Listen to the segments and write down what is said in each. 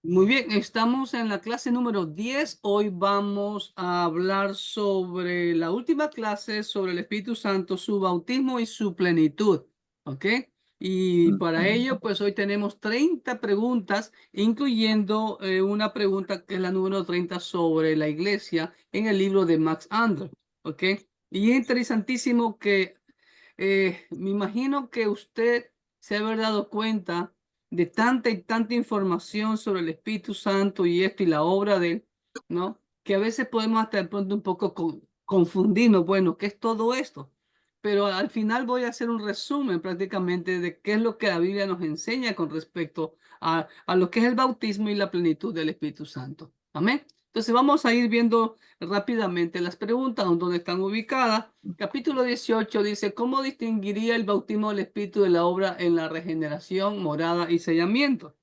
Muy bien, estamos en la clase número 10. Hoy vamos a hablar sobre la última clase sobre el Espíritu Santo, su bautismo y su plenitud. ¿Ok? Y para Ujú. ello, pues hoy tenemos 30 preguntas, incluyendo una pregunta que es la número 30 sobre la iglesia en el libro de Max Ander. ¿Ok? Y es interesantísimo que me imagino que usted se ha haber dado cuenta de tanta y tanta información sobre el Espíritu Santo y esto y la obra de él, ¿no? Que a veces podemos hasta de pronto un poco confundirnos, bueno, ¿qué es todo esto? Pero al final voy a hacer un resumen prácticamente de qué es lo que la Biblia nos enseña con respecto a lo que es el bautismo y la plenitud del Espíritu Santo. Amén. Entonces vamos a ir viendo rápidamente las preguntas, donde están ubicadas. Capítulo 18 dice, ¿cómo distinguiría el bautismo del Espíritu de la obra en la regeneración, morada y sellamiento?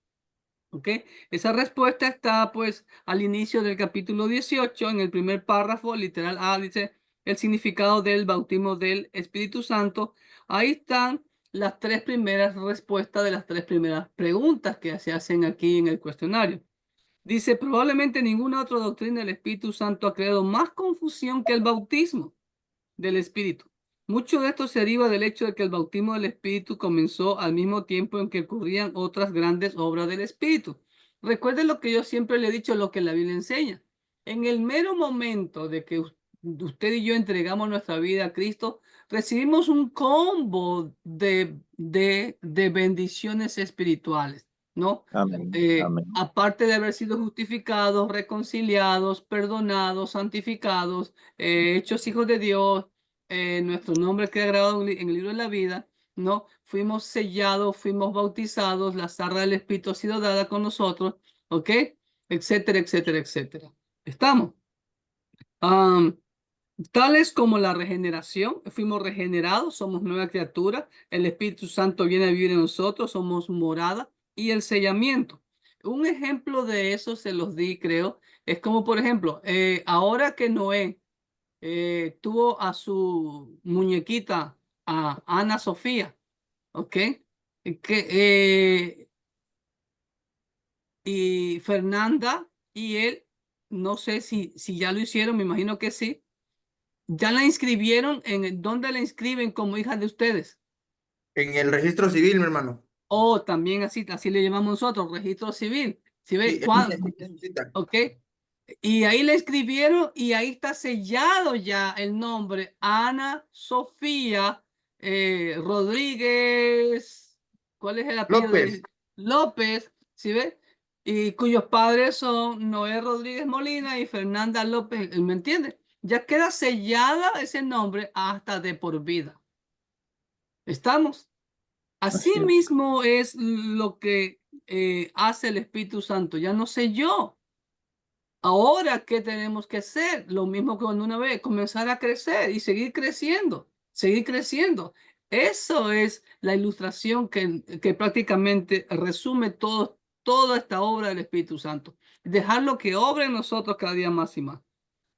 ¿Ok? Esa respuesta está pues al inicio del capítulo 18, en el primer párrafo, literal A, dice el significado del bautismo del Espíritu Santo. Ahí están las tres primeras respuestas de las tres primeras preguntas que se hacen aquí en el cuestionario. Dice, probablemente ninguna otra doctrina del Espíritu Santo ha creado más confusión que el bautismo del Espíritu. Mucho de esto se deriva del hecho de que el bautismo del Espíritu comenzó al mismo tiempo en que ocurrían otras grandes obras del Espíritu. Recuerden lo que yo siempre le he dicho, lo que la Biblia enseña. En el mero momento de que usted y yo entregamos nuestra vida a Cristo, recibimos un combo de bendiciones espirituales, ¿no? Amén, amén. Aparte de haber sido justificados, reconciliados, perdonados, santificados, hechos hijos de Dios, nuestro nombre queda grabado en el libro de la vida, ¿no? Fuimos sellados, fuimos bautizados, la zarra del Espíritu ha sido dada con nosotros, ¿ok? Etcétera, etcétera, etcétera. ¿Estamos? Am, Tales como la regeneración, fuimos regenerados, somos nueva criatura, el Espíritu Santo viene a vivir en nosotros, somos morada, y el sellamiento. Un ejemplo de eso se los di, creo, es como por ejemplo, ahora que Noé tuvo a su muñequita, a Ana Sofía, ¿ok? Que, y Fernanda y él, no sé si ya lo hicieron, me imagino que sí. ¿Ya la inscribieron? ¿Dónde la inscriben como hija de ustedes? En el registro civil, mi hermano. O también así le llamamos nosotros, registro civil. ¿Sí Sí, ve? es su cita. Ok. Y ahí le escribieron y ahí está sellado ya el nombre Ana Sofía Rodríguez. ¿Cuál es el apellido López. de López? ¿Sí ve? Y cuyos padres son Noé Rodríguez Molina y Fernanda López. ¿Me entiende? Ya queda sellada ese nombre hasta de por vida. ¿Estamos? Así Así es. mismo es lo que hace el Espíritu Santo. Ya no sé yo. Ahora, ¿qué tenemos que hacer? Lo mismo que cuando una vez, comenzar a crecer y seguir creciendo, seguir creciendo. Eso es la ilustración que prácticamente resume toda esta obra del Espíritu Santo. Dejarlo que obre en nosotros cada día más y más.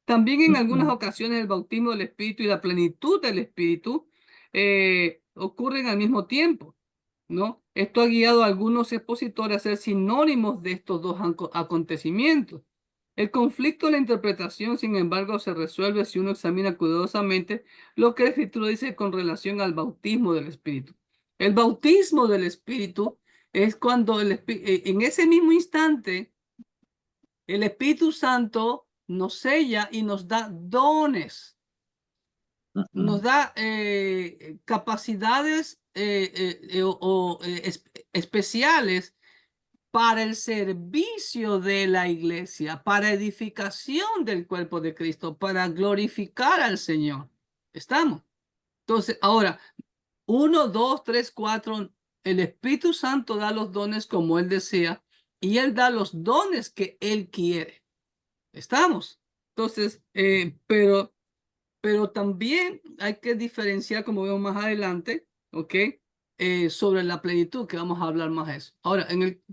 También en algunas Ujú. ocasiones el bautismo del Espíritu y la plenitud del Espíritu ocurren al mismo tiempo, ¿no? Esto ha guiado a algunos expositores a ser sinónimos de estos dos acontecimientos. El conflicto de la interpretación, sin embargo, se resuelve si uno examina cuidadosamente lo que la Escritura dice con relación al bautismo del Espíritu. El bautismo del Espíritu es cuando en ese mismo instante el Espíritu Santo nos sella y nos da dones, nos Ujú. da capacidades especiales para el servicio de la iglesia, para edificación del cuerpo de Cristo, para glorificar al Señor. ¿Estamos? Entonces, ahora, uno, dos, tres, cuatro, el Espíritu Santo da los dones como Él desea y Él da los dones que Él quiere. ¿Estamos? Entonces, pero también hay que diferenciar, como vemos más adelante, ¿ok? Sobre la plenitud, que vamos a hablar más de eso. Ahora,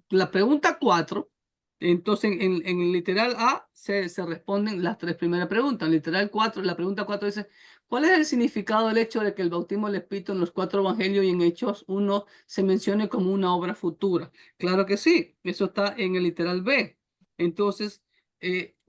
la pregunta 4 Entonces, en el literal A se responden las 3 primeras preguntas. En literal 4, la pregunta 4 dice, ¿cuál es el significado del hecho de que el bautismo del Espíritu en los 4 evangelios y en Hechos 1 se mencione como una obra futura? Claro que sí, eso está en el literal B. Entonces,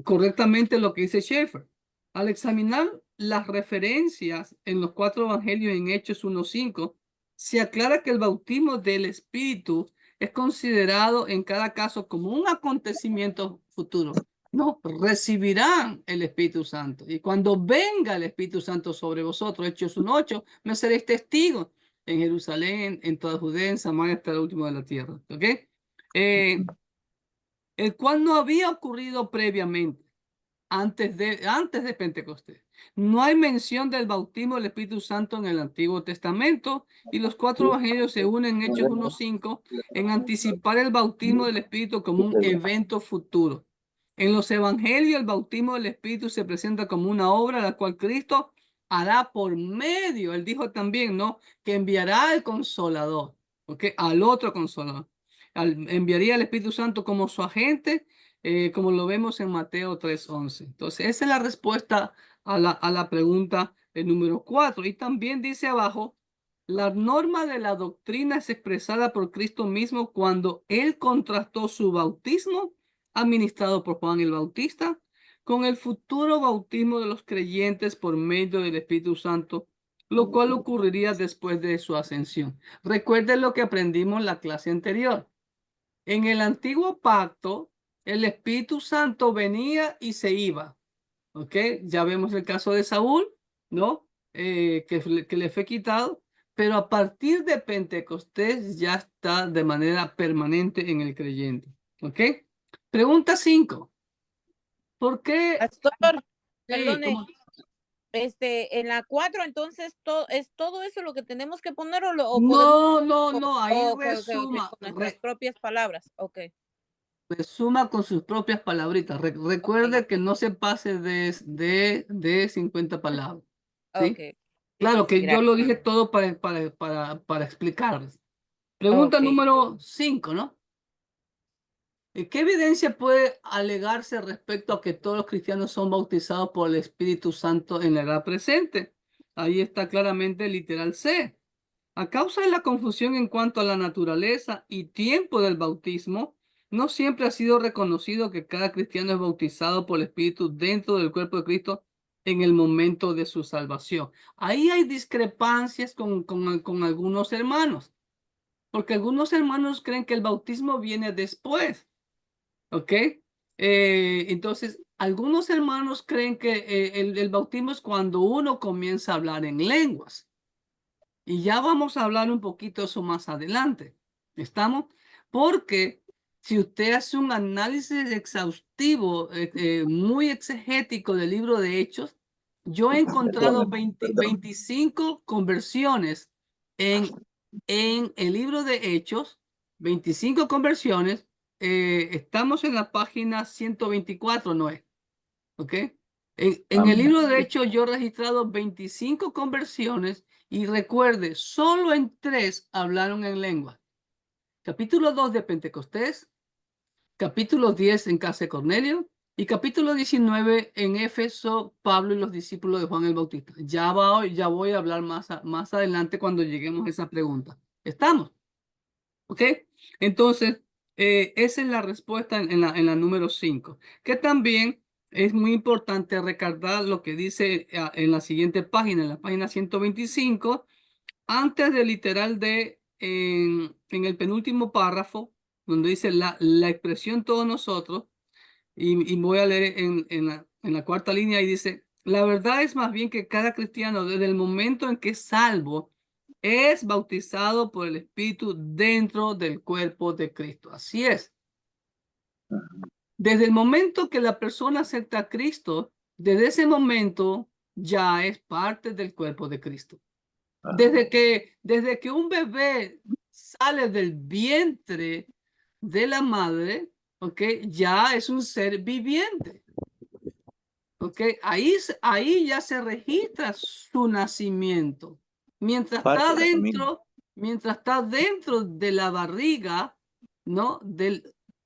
correctamente lo que dice Schaeffer. Al examinar las referencias en los 4 evangelios en Hechos 1:5, se aclara que el bautismo del Espíritu es considerado en cada caso como un acontecimiento futuro. No, recibirán el Espíritu Santo. Y cuando venga el Espíritu Santo sobre vosotros, Hechos 1:8, me seréis testigos en Jerusalén, en toda Judea, en Samaria, hasta el último de la tierra. ¿Ok? El cual no había ocurrido previamente, antes de Pentecostés. No hay mención del bautismo del Espíritu Santo en el Antiguo Testamento y los 4 evangelios se unen en Hechos 1:5 en anticipar el bautismo del Espíritu como un evento futuro. En los evangelios el bautismo del Espíritu se presenta como una obra la cual Cristo hará por medio. Él dijo también, ¿no? Que enviará al Consolador, ¿ok? Al otro Consolador. Enviaría al Espíritu Santo como su agente, como lo vemos en Mateo 3:11. Entonces, esa es la respuesta a la pregunta número 4. Y también dice abajo, la norma de la doctrina es expresada por Cristo mismo cuando Él contrastó su bautismo, administrado por Juan el Bautista, con el futuro bautismo de los creyentes por medio del Espíritu Santo, lo cual ocurriría después de su ascensión. Recuerden lo que aprendimos en la clase anterior. En el antiguo pacto, el Espíritu Santo venía y se iba. ¿Ok? Ya vemos el caso de Saúl, ¿no? Que le fue quitado, pero a partir de Pentecostés ya está de manera permanente en el creyente. ¿Ok? Pregunta 5. ¿Por qué? Pastor, Sí, perdone, en la 4, entonces, ¿es todo eso lo que tenemos que poner o podemos? No, ahí Ok, resuma, con nuestras propias palabras, ok. resuma con sus propias palabritas. Recuerde que no se pase de 50 palabras. ¿Sí? Ok, Claro que yo lo gracias. dije todo para explicarles. Pregunta Ok. número 5, ¿no? ¿Qué evidencia puede alegarse respecto a que todos los cristianos son bautizados por el Espíritu Santo en la edad presente? Ahí está claramente el literal C. A causa de la confusión en cuanto a la naturaleza y tiempo del bautismo, no siempre ha sido reconocido que cada cristiano es bautizado por el Espíritu dentro del cuerpo de Cristo en el momento de su salvación. Ahí hay discrepancias con algunos hermanos, porque algunos hermanos creen que el bautismo viene después, ¿ok? Entonces, algunos hermanos creen que el bautismo es cuando uno comienza a hablar en lenguas. Y ya vamos a hablar un poquito eso más adelante. ¿Estamos? Porque si usted hace un análisis exhaustivo, muy exegético del libro de Hechos, yo he encontrado 25 conversiones en el libro de Hechos, 25 conversiones. Estamos en la página 124, ¿no es? ¿Ok? En el libro de Hechos yo he registrado 25 conversiones y recuerde, solo en 3 hablaron en lengua. Capítulo 2 de Pentecostés, capítulo 10 en casa de Cornelio y capítulo 19 en Éfeso, Pablo y los discípulos de Juan el Bautista. Ya voy a hablar más adelante cuando lleguemos a esa pregunta. ¿Estamos? ¿Ok? Entonces, esa es la respuesta en la número 5, que también es muy importante recordar lo que dice en la siguiente página, en la página 125, antes del literal en el penúltimo párrafo, donde dice la expresión todos nosotros, y voy a leer en la cuarta línea y dice, la verdad es más bien que cada cristiano desde el momento en que es salvo, es bautizado por el Espíritu dentro del cuerpo de Cristo. Así es. Desde el momento que la persona acepta a Cristo, desde ese momento ya es parte del cuerpo de Cristo. Desde que un bebé sale del vientre de la madre, ¿ok? Ya es un ser viviente. ¿Ok? Ahí ya se registra su nacimiento. Mientras está dentro de la barriga, ¿no?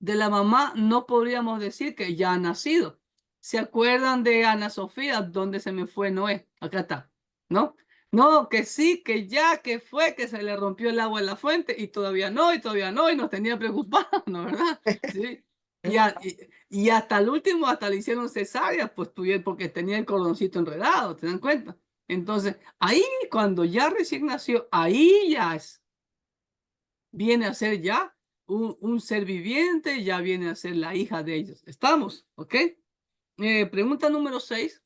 de la mamá no podríamos decir que ya ha nacido. ¿Se acuerdan de Ana Sofía? ¿Dónde se me fue Noé? Acá está, ¿no? No, que sí, que ya, que fue, que se le rompió el agua en la fuente y todavía no, y nos tenía preocupados, ¿no? ¿Verdad? Sí. Y hasta el último, hasta le hicieron cesárea, pues porque tenía el cordoncito enredado, ¿te dan cuenta? Entonces, ahí cuando ya recién nació, ahí ya viene a ser ya un ser viviente, ya viene a ser la hija de ellos. ¿Estamos? ¿Ok? Pregunta número 6.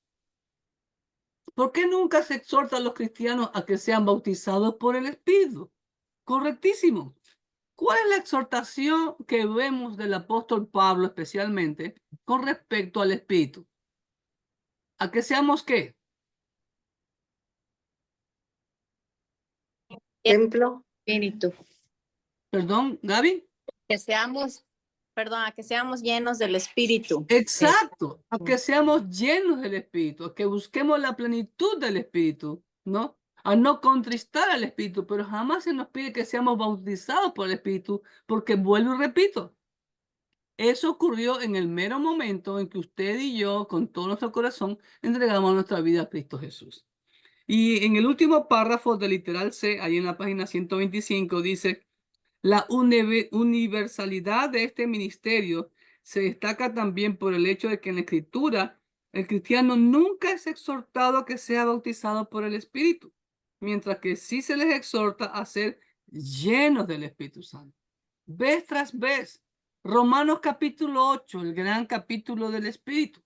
¿Por qué nunca se exhorta a los cristianos a que sean bautizados por el Espíritu? Correctísimo. ¿Cuál es la exhortación que vemos del apóstol Pablo especialmente con respecto al Espíritu? ¿A que seamos qué? Templo, Espíritu. Perdón, Gaby. Que seamos, perdón, a que seamos llenos del Espíritu. Exacto, a que seamos llenos del Espíritu, a que busquemos la plenitud del Espíritu, ¿no? A no contristar al Espíritu, pero jamás se nos pide que seamos bautizados por el Espíritu, porque vuelvo y repito, eso ocurrió en el mero momento en que usted y yo, con todo nuestro corazón, entregamos nuestra vida a Cristo Jesús. Y en el último párrafo del literal C, ahí en la página 125, dice: la universalidad de este ministerio se destaca también por el hecho de que en la Escritura el cristiano nunca es exhortado a que sea bautizado por el Espíritu, mientras que sí se les exhorta a ser llenos del Espíritu Santo. Vez tras vez, Romanos capítulo 8, el gran capítulo del Espíritu,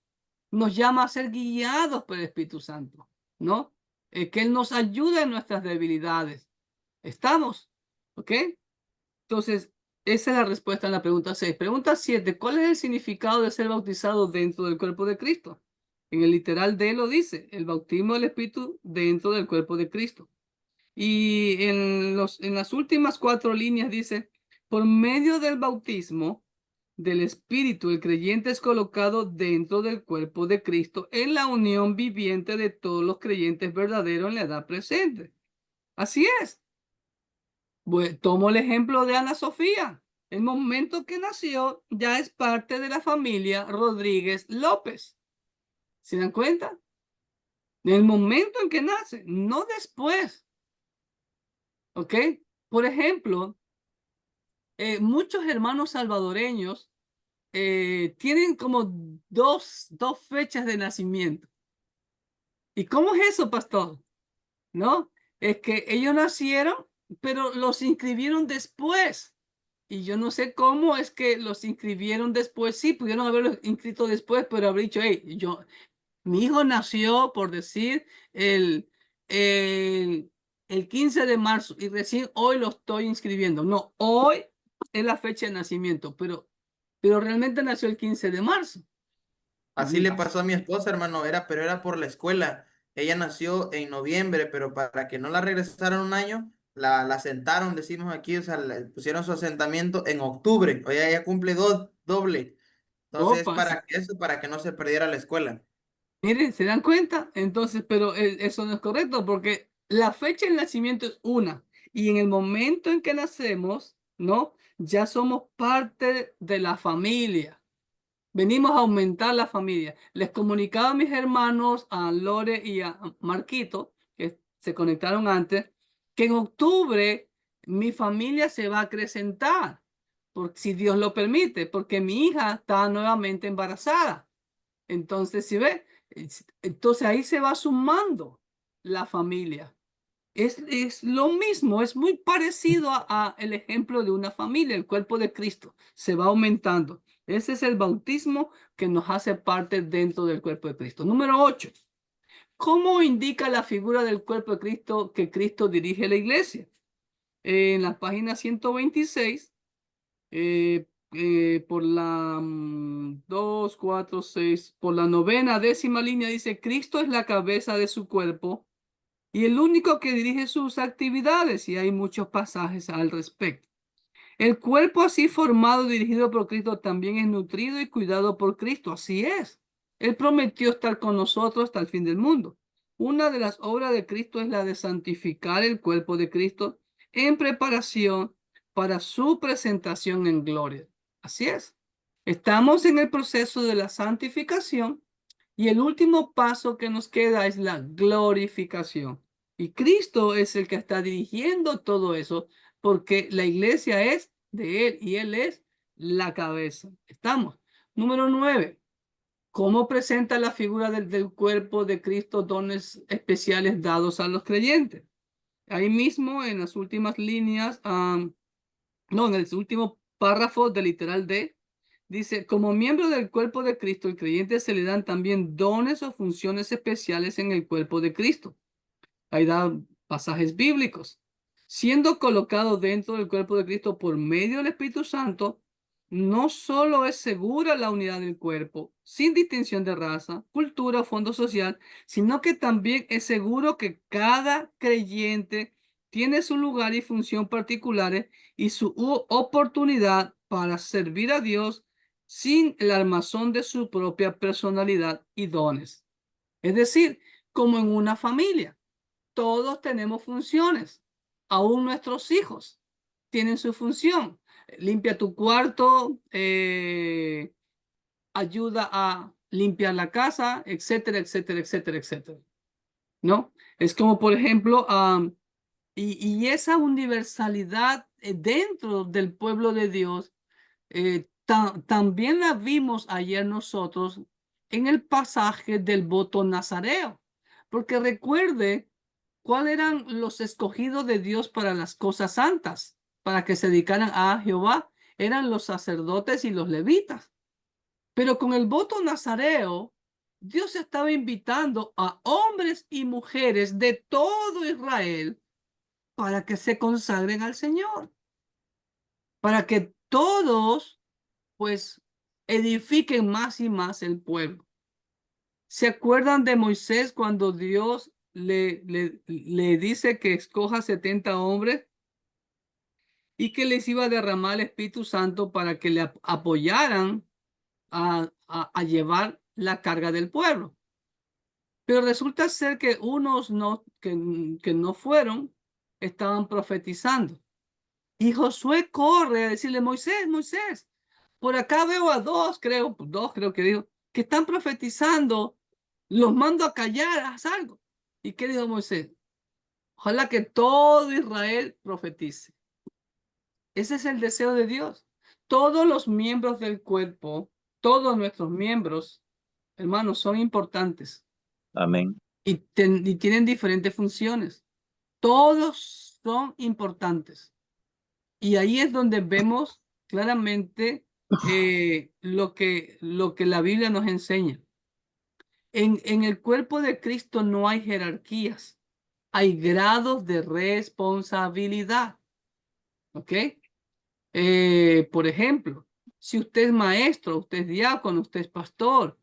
nos llama a ser guiados por el Espíritu Santo, ¿no? Que Él nos ayude en nuestras debilidades. ¿Estamos? ¿Ok? Entonces, esa es la respuesta a la pregunta 6. Pregunta 7. ¿Cuál es el significado de ser bautizado dentro del cuerpo de Cristo? En el literal D lo dice, el bautismo del Espíritu dentro del cuerpo de Cristo. Y en las últimas 4 líneas dice: por medio del bautismo del Espíritu, el creyente es colocado dentro del cuerpo de Cristo en la unión viviente de todos los creyentes verdaderos en la edad presente. Así es. Tomo el ejemplo de Ana Sofía. El momento que nació ya es parte de la familia Rodríguez López. ¿Se dan cuenta? En el momento en que nace, no después. ¿Ok? Por ejemplo, muchos hermanos salvadoreños tienen como dos fechas de nacimiento. ¿Y cómo es eso, pastor? ¿No? Es que ellos nacieron, pero los inscribieron después. Y yo no sé cómo es que los inscribieron después. Sí, pudieron haberlos inscrito después, pero haber dicho: hey, mi hijo nació, por decir, el 15 de marzo y recién hoy lo estoy inscribiendo. No, hoy es la fecha de nacimiento, pero realmente nació el 15 de marzo. Así le pasó a mi esposa, hermano, pero era por la escuela. Ella nació en noviembre, pero para que no la regresaran un año, la sentaron, decimos aquí, o sea, le pusieron su asentamiento en octubre. Oye, ella cumple doble. Entonces, Opa, para que no se perdiera la escuela. miren, ¿se dan cuenta? Entonces, pero eso no es correcto, porque la fecha de nacimiento es una, y en el momento en que nacemos, ¿no? Ya somos parte de la familia. Venimos a aumentar la familia. Les comunicaba a mis hermanos, a Lore y a Marquito, que se conectaron antes, que en octubre mi familia se va a acrecentar, si Dios lo permite, porque mi hija está nuevamente embarazada. Entonces, si ve, entonces ahí se va sumando la familia. Es lo mismo, es muy parecido a el ejemplo de una familia, el cuerpo de Cristo se va aumentando. Ese es el bautismo que nos hace parte dentro del cuerpo de Cristo. Número 8. ¿Cómo indica la figura del cuerpo de Cristo que Cristo dirige a la iglesia? En la página 126, por la 2, 4, 6, por la 9ª línea dice: Cristo es la cabeza de su cuerpo y el único que dirige sus actividades, y hay muchos pasajes al respecto. El cuerpo así formado, dirigido por Cristo, también es nutrido y cuidado por Cristo. Así es. Él prometió estar con nosotros hasta el fin del mundo. Una de las obras de Cristo es la de santificar el cuerpo de Cristo en preparación para su presentación en gloria. Así es. Estamos en el proceso de la santificación y el último paso que nos queda es la glorificación. Y Cristo es el que está dirigiendo todo eso porque la iglesia es de Él y Él es la cabeza. Estamos. Número 9. ¿Cómo presenta la figura del cuerpo de Cristo dones especiales dados a los creyentes? Ahí mismo en las últimas líneas, no, en el último párrafo del literal D, dice, como miembro del cuerpo de Cristo, el creyente se le dan también dones o funciones especiales en el cuerpo de Cristo. Ahí da pasajes bíblicos. Siendo colocado dentro del cuerpo de Cristo por medio del Espíritu Santo, no solo es segura la unidad del cuerpo, sin distinción de raza, cultura o fondo social, sino que también es seguro que cada creyente tiene su lugar y función particulares y su oportunidad para servir a Dios sin el armazón de su propia personalidad y dones. Es decir, como en una familia. Todos tenemos funciones, aún nuestros hijos tienen su función. Limpia tu cuarto, ayuda a limpiar la casa, etcétera, etcétera, etcétera, etcétera. ¿No? Es como, por ejemplo, y esa universalidad dentro del pueblo de Dios, también la vimos ayer nosotros en el pasaje del voto nazareo, porque recuerde cuáles eran los escogidos de Dios para las cosas santas, para que se dedicaran a Jehová, eran los sacerdotes y los levitas. Pero con el voto nazareo, Dios estaba invitando a hombres y mujeres de todo Israel para que se consagren al Señor, para que todos, pues, edifiquen más y más el pueblo. ¿Se acuerdan de Moisés cuando Dios le dice que escoja 70 hombres y que les iba a derramar el Espíritu Santo para que le apoyaran a llevar la carga del pueblo? Pero resulta ser que unos que no fueron, estaban profetizando. Y Josué corre a decirle, Moisés, Moisés, por acá veo a dos creo que dijo, que están profetizando, los mando a callar, haz algo. ¿Y qué dijo Moisés? Ojalá que todo Israel profetice. Ese es el deseo de Dios. Todos los miembros del cuerpo, todos nuestros miembros, hermanos, son importantes. Amén. Y tienen diferentes funciones. Todos son importantes. Y ahí es donde vemos claramente lo que la Biblia nos enseña. En el cuerpo de Cristo no hay jerarquías, hay grados de responsabilidad. ¿Ok? Por ejemplo, si usted es maestro, usted es diácono, usted es pastor,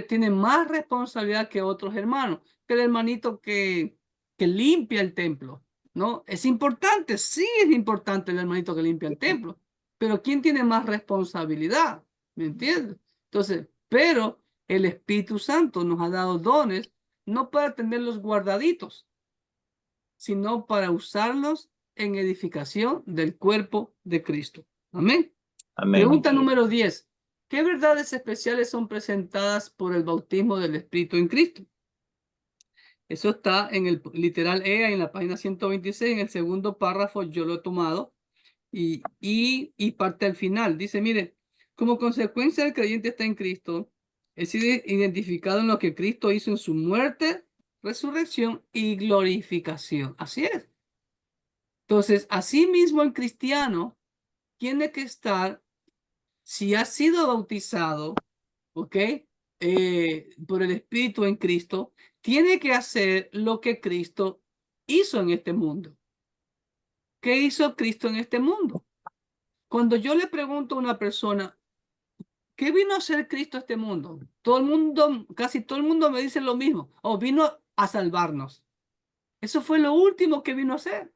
tiene más responsabilidad que otros hermanos, que el hermanito que limpia el templo, ¿no? Es importante, sí es importante el hermanito que limpia el templo, pero ¿quién tiene más responsabilidad? ¿Me entiendes? Entonces, pero el Espíritu Santo nos ha dado dones, no para tenerlos guardaditos, sino para usarlos en edificación del cuerpo de Cristo. Amén. Amén. Pregunta número 10. ¿Qué verdades especiales son presentadas por el bautismo del Espíritu en Cristo? Eso está en el literal E, en la página 126, en el segundo párrafo, yo lo he tomado, y parte al final. Dice, mire, como consecuencia del creyente está en Cristo, es identificado en lo que Cristo hizo en su muerte, resurrección y glorificación. Así es. Entonces, así mismo el cristiano tiene que estar, si ha sido bautizado, ¿ok? Por el Espíritu en Cristo, tiene que hacer lo que Cristo hizo en este mundo. ¿Qué hizo Cristo en este mundo? Cuando yo le pregunto a una persona, ¿qué vino a hacer Cristo a este mundo? Todo el mundo, casi todo el mundo me dice lo mismo. O vino a salvarnos. Eso fue lo último que vino a hacer.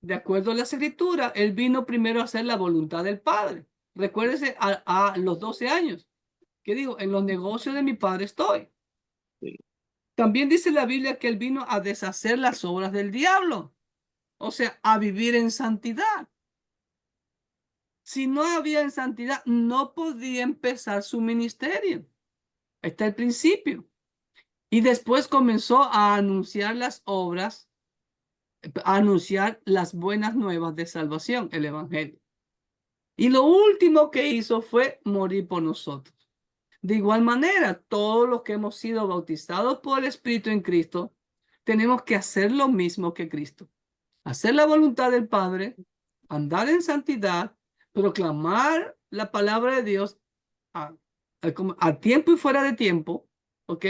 De acuerdo a las escrituras, él vino primero a hacer la voluntad del Padre. Recuérdese a los 12 años. ¿Qué digo? En los negocios de mi Padre estoy. Sí. También dice la Biblia que él vino a deshacer las obras del diablo. O sea, a vivir en santidad. Si no había en santidad, no podía empezar su ministerio. Ahí está el principio. Y después comenzó a anunciar las obras, a anunciar las buenas nuevas de salvación, el evangelio. Y lo último que hizo fue morir por nosotros. De igual manera, todos los que hemos sido bautizados por el Espíritu en Cristo, tenemos que hacer lo mismo que Cristo. Hacer la voluntad del Padre, andar en santidad, proclamar la palabra de Dios a tiempo y fuera de tiempo, ¿ok?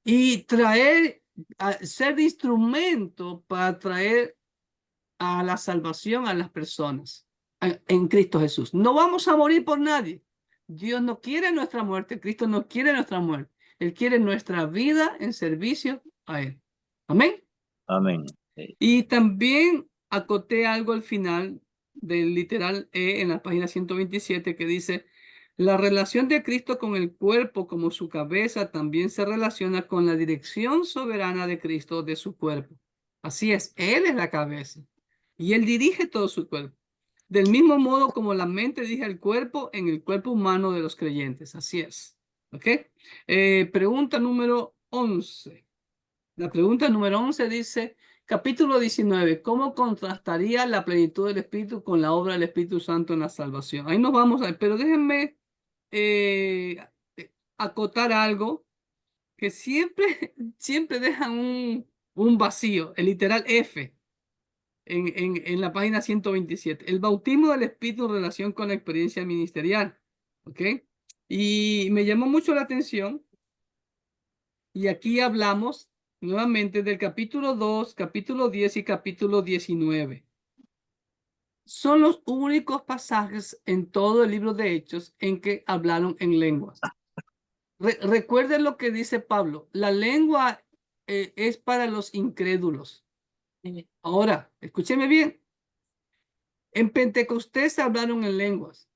Y ser de instrumento para traer a la salvación a las personas en Cristo Jesús. No vamos a morir por nadie. Dios no quiere nuestra muerte, Cristo no quiere nuestra muerte. Él quiere nuestra vida en servicio a Él. Amén. Amén. Y también acoté algo al final del literal E en la página 127 que dice, la relación de Cristo con el cuerpo como su cabeza también se relaciona con la dirección soberana de Cristo de su cuerpo. Así es, Él es la cabeza y Él dirige todo su cuerpo. Del mismo modo como la mente dirige el cuerpo en el cuerpo humano de los creyentes. Así es. ¿Ok? Pregunta número 11. La pregunta número 11 dice, capítulo 19, ¿cómo contrastaría la plenitud del Espíritu con la obra del Espíritu Santo en la salvación? Ahí nos vamos a ver, pero déjenme acotar algo que siempre, siempre dejan un vacío, el literal F en la página 127. El bautismo del Espíritu en relación con la experiencia ministerial. ¿Ok? Y me llamó mucho la atención. Y aquí hablamos nuevamente del capítulo 2, capítulo 10 y capítulo 19. Son los únicos pasajes en todo el libro de Hechos en que hablaron en lenguas. Recuerden lo que dice Pablo. La lengua es para los incrédulos. Ahora, escúcheme bien. En Pentecostés hablaron en lenguas.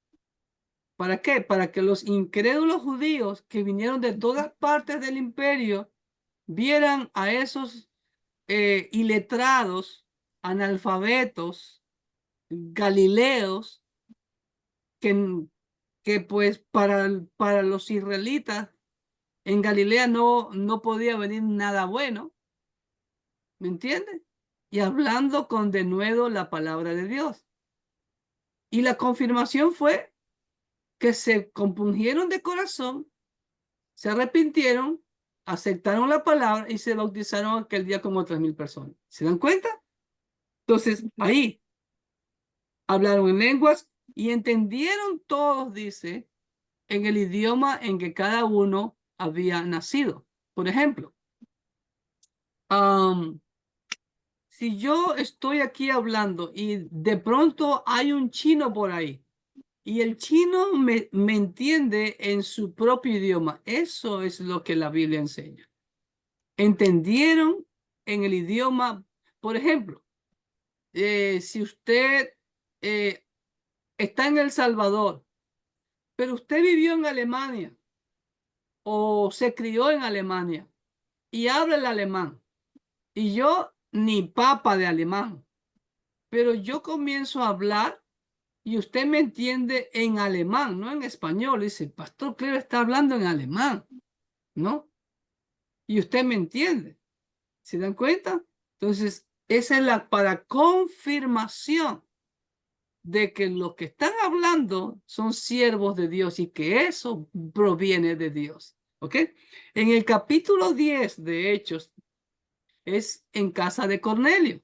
¿Para qué? Para que los incrédulos judíos que vinieron de todas partes del imperio vieran a esos iletrados, analfabetos, galileos, que pues para los israelitas en Galilea no podía venir nada bueno, ¿me entiendes? Y hablando con denuedo la palabra de Dios. Y la confirmación fue que se compungieron de corazón, se arrepintieron, aceptaron la palabra y se bautizaron aquel día como 3,000 personas. ¿Se dan cuenta? Entonces, ahí hablaron en lenguas y entendieron todos, dice, en el idioma en que cada uno había nacido. Por ejemplo, si yo estoy aquí hablando y de pronto hay un chino por ahí y el chino me entiende en su propio idioma, eso es lo que la Biblia enseña. Entendieron en el idioma, por ejemplo, si usted está en El Salvador, pero usted vivió en Alemania o se crió en Alemania y habla el alemán, y yo ni papa de alemán, pero yo comienzo a hablar y usted me entiende en alemán, no en español. Dice, Pastor Clero está hablando en alemán, ¿no? Y usted me entiende. ¿Se dan cuenta? Entonces, esa es para confirmación de que los que están hablando son siervos de Dios y que eso proviene de Dios. ¿Ok? En el capítulo 10 de Hechos es en casa de Cornelio.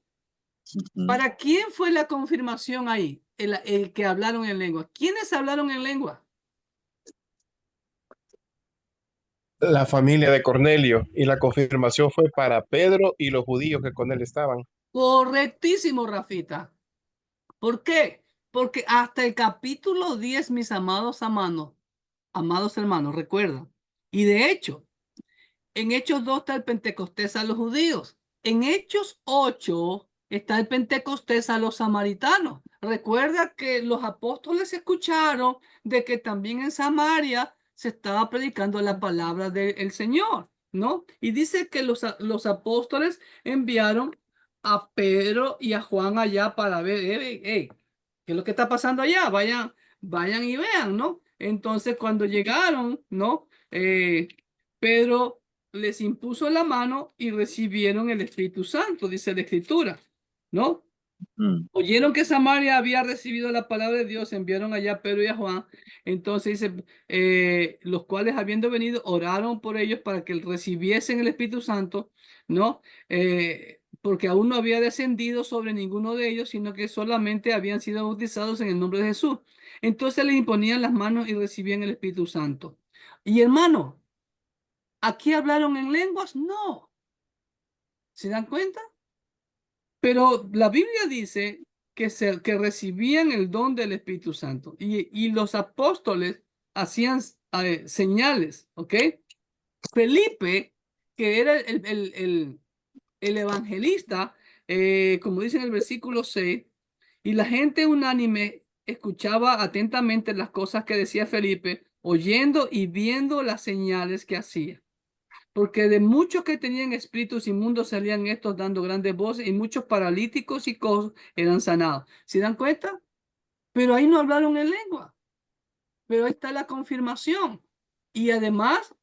¿Para quién fue la confirmación ahí? El que hablaron en lengua. ¿Quiénes hablaron en lengua? La familia de Cornelio, y la confirmación fue para Pedro y los judíos que con él estaban. Correctísimo, Rafita. ¿Por qué? Porque hasta el capítulo 10, mis amados hermanos, recuerdan. Y de hecho, en Hechos 2 está el Pentecostés a los judíos. En Hechos 8 está el Pentecostés a los samaritanos. Recuerda que los apóstoles escucharon de que también en Samaria se estaba predicando la palabra del Señor, ¿no? Y dice que los apóstoles enviaron a Pedro y a Juan allá para ver, ¿qué es lo que está pasando allá? vayan y vean, ¿no? Entonces, cuando llegaron, ¿no? Pedro les impuso la mano y recibieron el Espíritu Santo, dice la Escritura, ¿no? Oyeron que Samaria había recibido la palabra de Dios, enviaron allá a Pedro y a Juan. Entonces dice, los cuales habiendo venido oraron por ellos para que recibiesen el Espíritu Santo, ¿no? Porque aún no había descendido sobre ninguno de ellos, sino que solamente habían sido bautizados en el nombre de Jesús. Entonces les imponían las manos y recibían el Espíritu Santo. Y hermano, ¿aquí hablaron en lenguas? No. ¿Se dan cuenta? Pero la Biblia dice que recibían el don del Espíritu Santo y los apóstoles hacían señales, ¿ok? Felipe, que era el evangelista, como dice en el versículo 6, y la gente unánime escuchaba atentamente las cosas que decía Felipe, oyendo y viendo las señales que hacía. Porque de muchos que tenían espíritus inmundos salían estos dando grandes voces y muchos paralíticos y cojos eran sanados. ¿Se dan cuenta? Pero ahí no hablaron en lengua. Pero ahí está la confirmación. Y además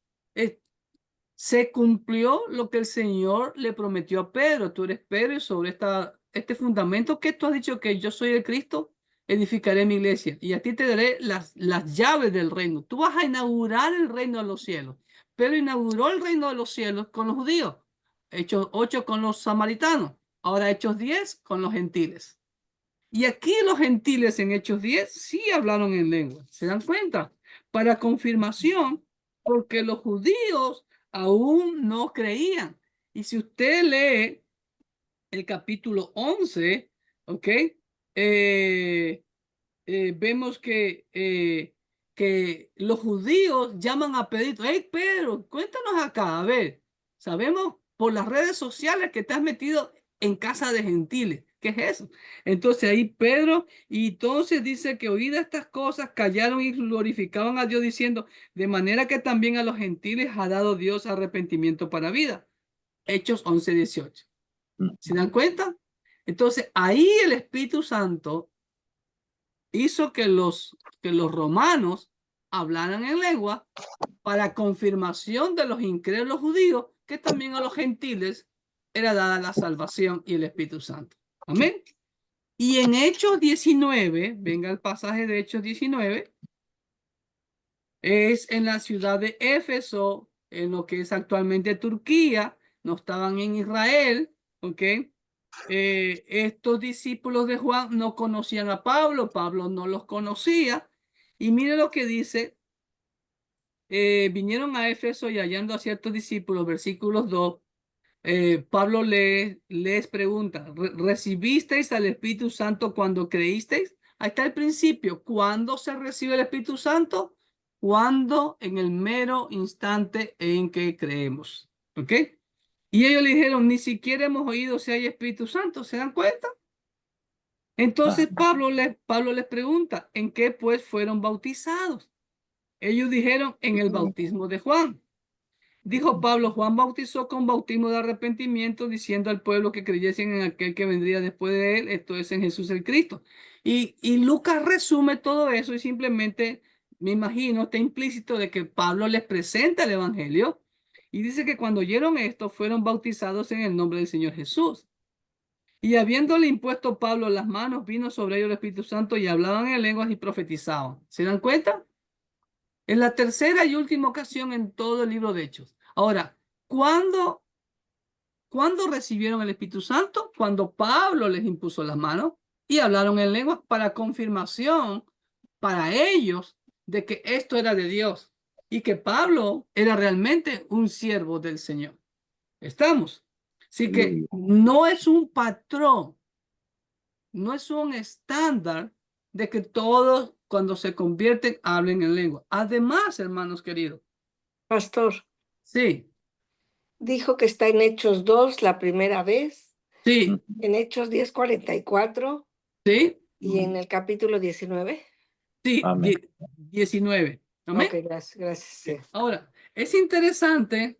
se cumplió lo que el Señor le prometió a Pedro. Tú eres Pedro y sobre este fundamento que tú has dicho que yo soy el Cristo, edificaré mi iglesia y a ti te daré las llaves del reino. Tú vas a inaugurar el reino de los cielos. Pedro inauguró el reino de los cielos con los judíos, Hechos 8 con los samaritanos, ahora Hechos 10 con los gentiles. Y aquí los gentiles en Hechos 10 sí hablaron en lengua. ¿Se dan cuenta? Para confirmación, porque los judíos aún no creían. Y si usted lee el capítulo 11, ¿ok? Vemos que los judíos llaman a Pedro. Hey, Pedro, cuéntanos acá. A ver, sabemos por las redes sociales que te has metido en casa de gentiles. ¿Qué es eso? Entonces ahí Pedro, y entonces dice que oídas estas cosas, callaron y glorificaban a Dios diciendo, de manera que también a los gentiles ha dado Dios arrepentimiento para vida. Hechos 11:18. ¿Se dan cuenta? Entonces ahí el Espíritu Santo hizo que los romanos hablaran en lengua para confirmación de los incrédulos judíos que también a los gentiles era dada la salvación y el Espíritu Santo. Amén. Y en Hechos 19, venga el pasaje de Hechos 19, es en la ciudad de Éfeso, en lo que es actualmente Turquía, no estaban en Israel, ¿ok? Estos discípulos de Juan no conocían a Pablo, Pablo no los conocía, y mire lo que dice, vinieron a Éfeso y hallando a ciertos discípulos, versículos 2, Pablo les pregunta, ¿recibisteis al Espíritu Santo cuando creísteis? Ahí está el principio. ¿Cuándo se recibe el Espíritu Santo? Cuando en el mero instante en que creemos. ¿Ok? Y ellos le dijeron, ni siquiera hemos oído si hay Espíritu Santo. ¿Se dan cuenta? Entonces Pablo les pregunta, ¿en qué pues fueron bautizados? Ellos dijeron, en el bautismo de Juan. Dijo Pablo, Juan bautizó con bautismo de arrepentimiento, diciendo al pueblo que creyesen en aquel que vendría después de él, esto es en Jesús el Cristo. Y Lucas resume todo eso y simplemente, me imagino, está implícito de que Pablo les presenta el Evangelio y dice que cuando oyeron esto, fueron bautizados en el nombre del Señor Jesús. Y habiéndole impuesto Pablo las manos, vino sobre ellos el Espíritu Santo y hablaban en lenguas y profetizaban. ¿Se dan cuenta? Es la tercera y última ocasión en todo el libro de Hechos. Ahora, ¿cuándo recibieron el Espíritu Santo? Cuando Pablo les impuso las manos y hablaron en lenguas para confirmación para ellos de que esto era de Dios y que Pablo era realmente un siervo del Señor. ¿Estamos? Así que no es un patrón, no es un estándar de que todos cuando se convierten hablen en lengua. Además, hermanos queridos. Pastor, Sí, dijo que está en Hechos 2 la primera vez, sí, en Hechos 10:44 sí, y en el capítulo 19. sí, 19. Amén. Ok, gracias. Sí. Ahora, es interesante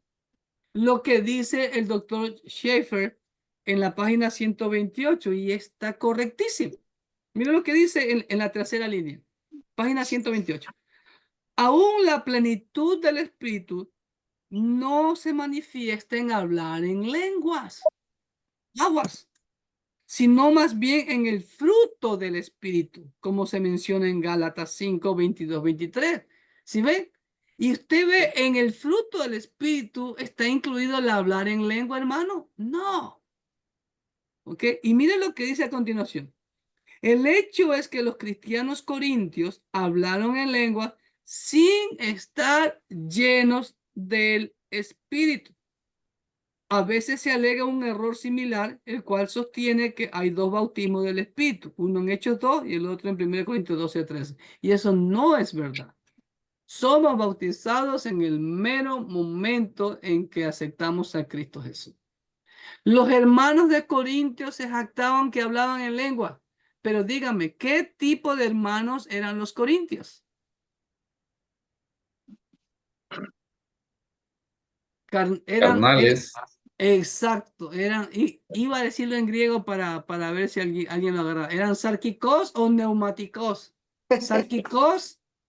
lo que dice el doctor Schaeffer en la página 128 y está correctísimo. Mira lo que dice en la tercera línea. página 128. Aún la plenitud del Espíritu no se manifiesta en hablar en lenguas, aguas, sino más bien en el fruto del Espíritu, como se menciona en Gálatas 5, 22, 23. ¿Sí ven? Y usted ve en el fruto del Espíritu, ¿está incluido el hablar en lengua, hermano? No. ¿Ok? Y mire lo que dice a continuación. El hecho es que los cristianos corintios hablaron en lengua sin estar llenos del Espíritu. A veces se alega un error similar, el cual sostiene que hay dos bautismos del Espíritu, uno en Hechos 2 y el otro en 1 Corintios 12, 13. Y eso no es verdad. Somos bautizados en el mero momento en que aceptamos a Cristo Jesús. Los hermanos de Corintios se jactaban que hablaban en lengua, pero dígame, ¿qué tipo de hermanos eran los corintios? Carnales. Exacto, iba a decirlo en griego para ver si alguien lo agarra. ¿Eran sarquicos o neumáticos?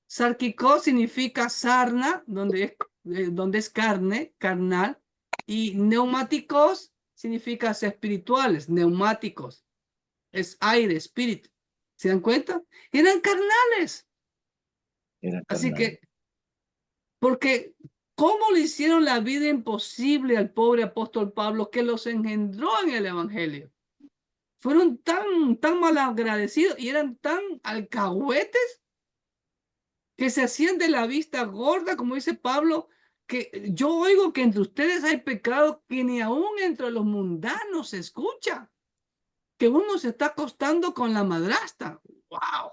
Sarquicos significa sarna, donde es carne, carnal, y neumáticos significa espirituales, neumáticos, es aire, espíritu. ¿Se dan cuenta? Eran carnales. Así que, porque ¿cómo le hicieron la vida imposible al pobre apóstol Pablo que los engendró en el evangelio? Fueron tan mal agradecidos y eran tan alcahuetes que se hacían de la vista gorda, como dice Pablo, que yo oigo que entre ustedes hay pecado que ni aún entre los mundanos se escucha, que uno se está acostando con la madrastra. ¡Wow!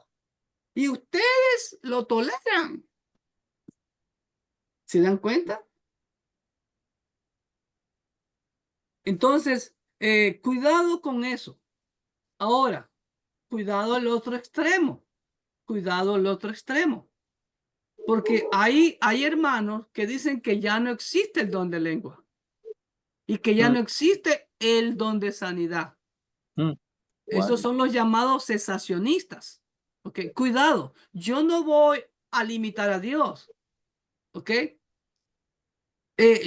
Y ustedes lo toleran. ¿Se dan cuenta? Entonces, cuidado con eso. Ahora, cuidado al otro extremo. Cuidado al otro extremo. Porque hay hermanos que dicen que ya no existe el don de lengua y que ya no existe el don de sanidad. Esos son los llamados cesacionistas. ¿Ok? Cuidado. Yo no voy a limitar a Dios. ¿Ok?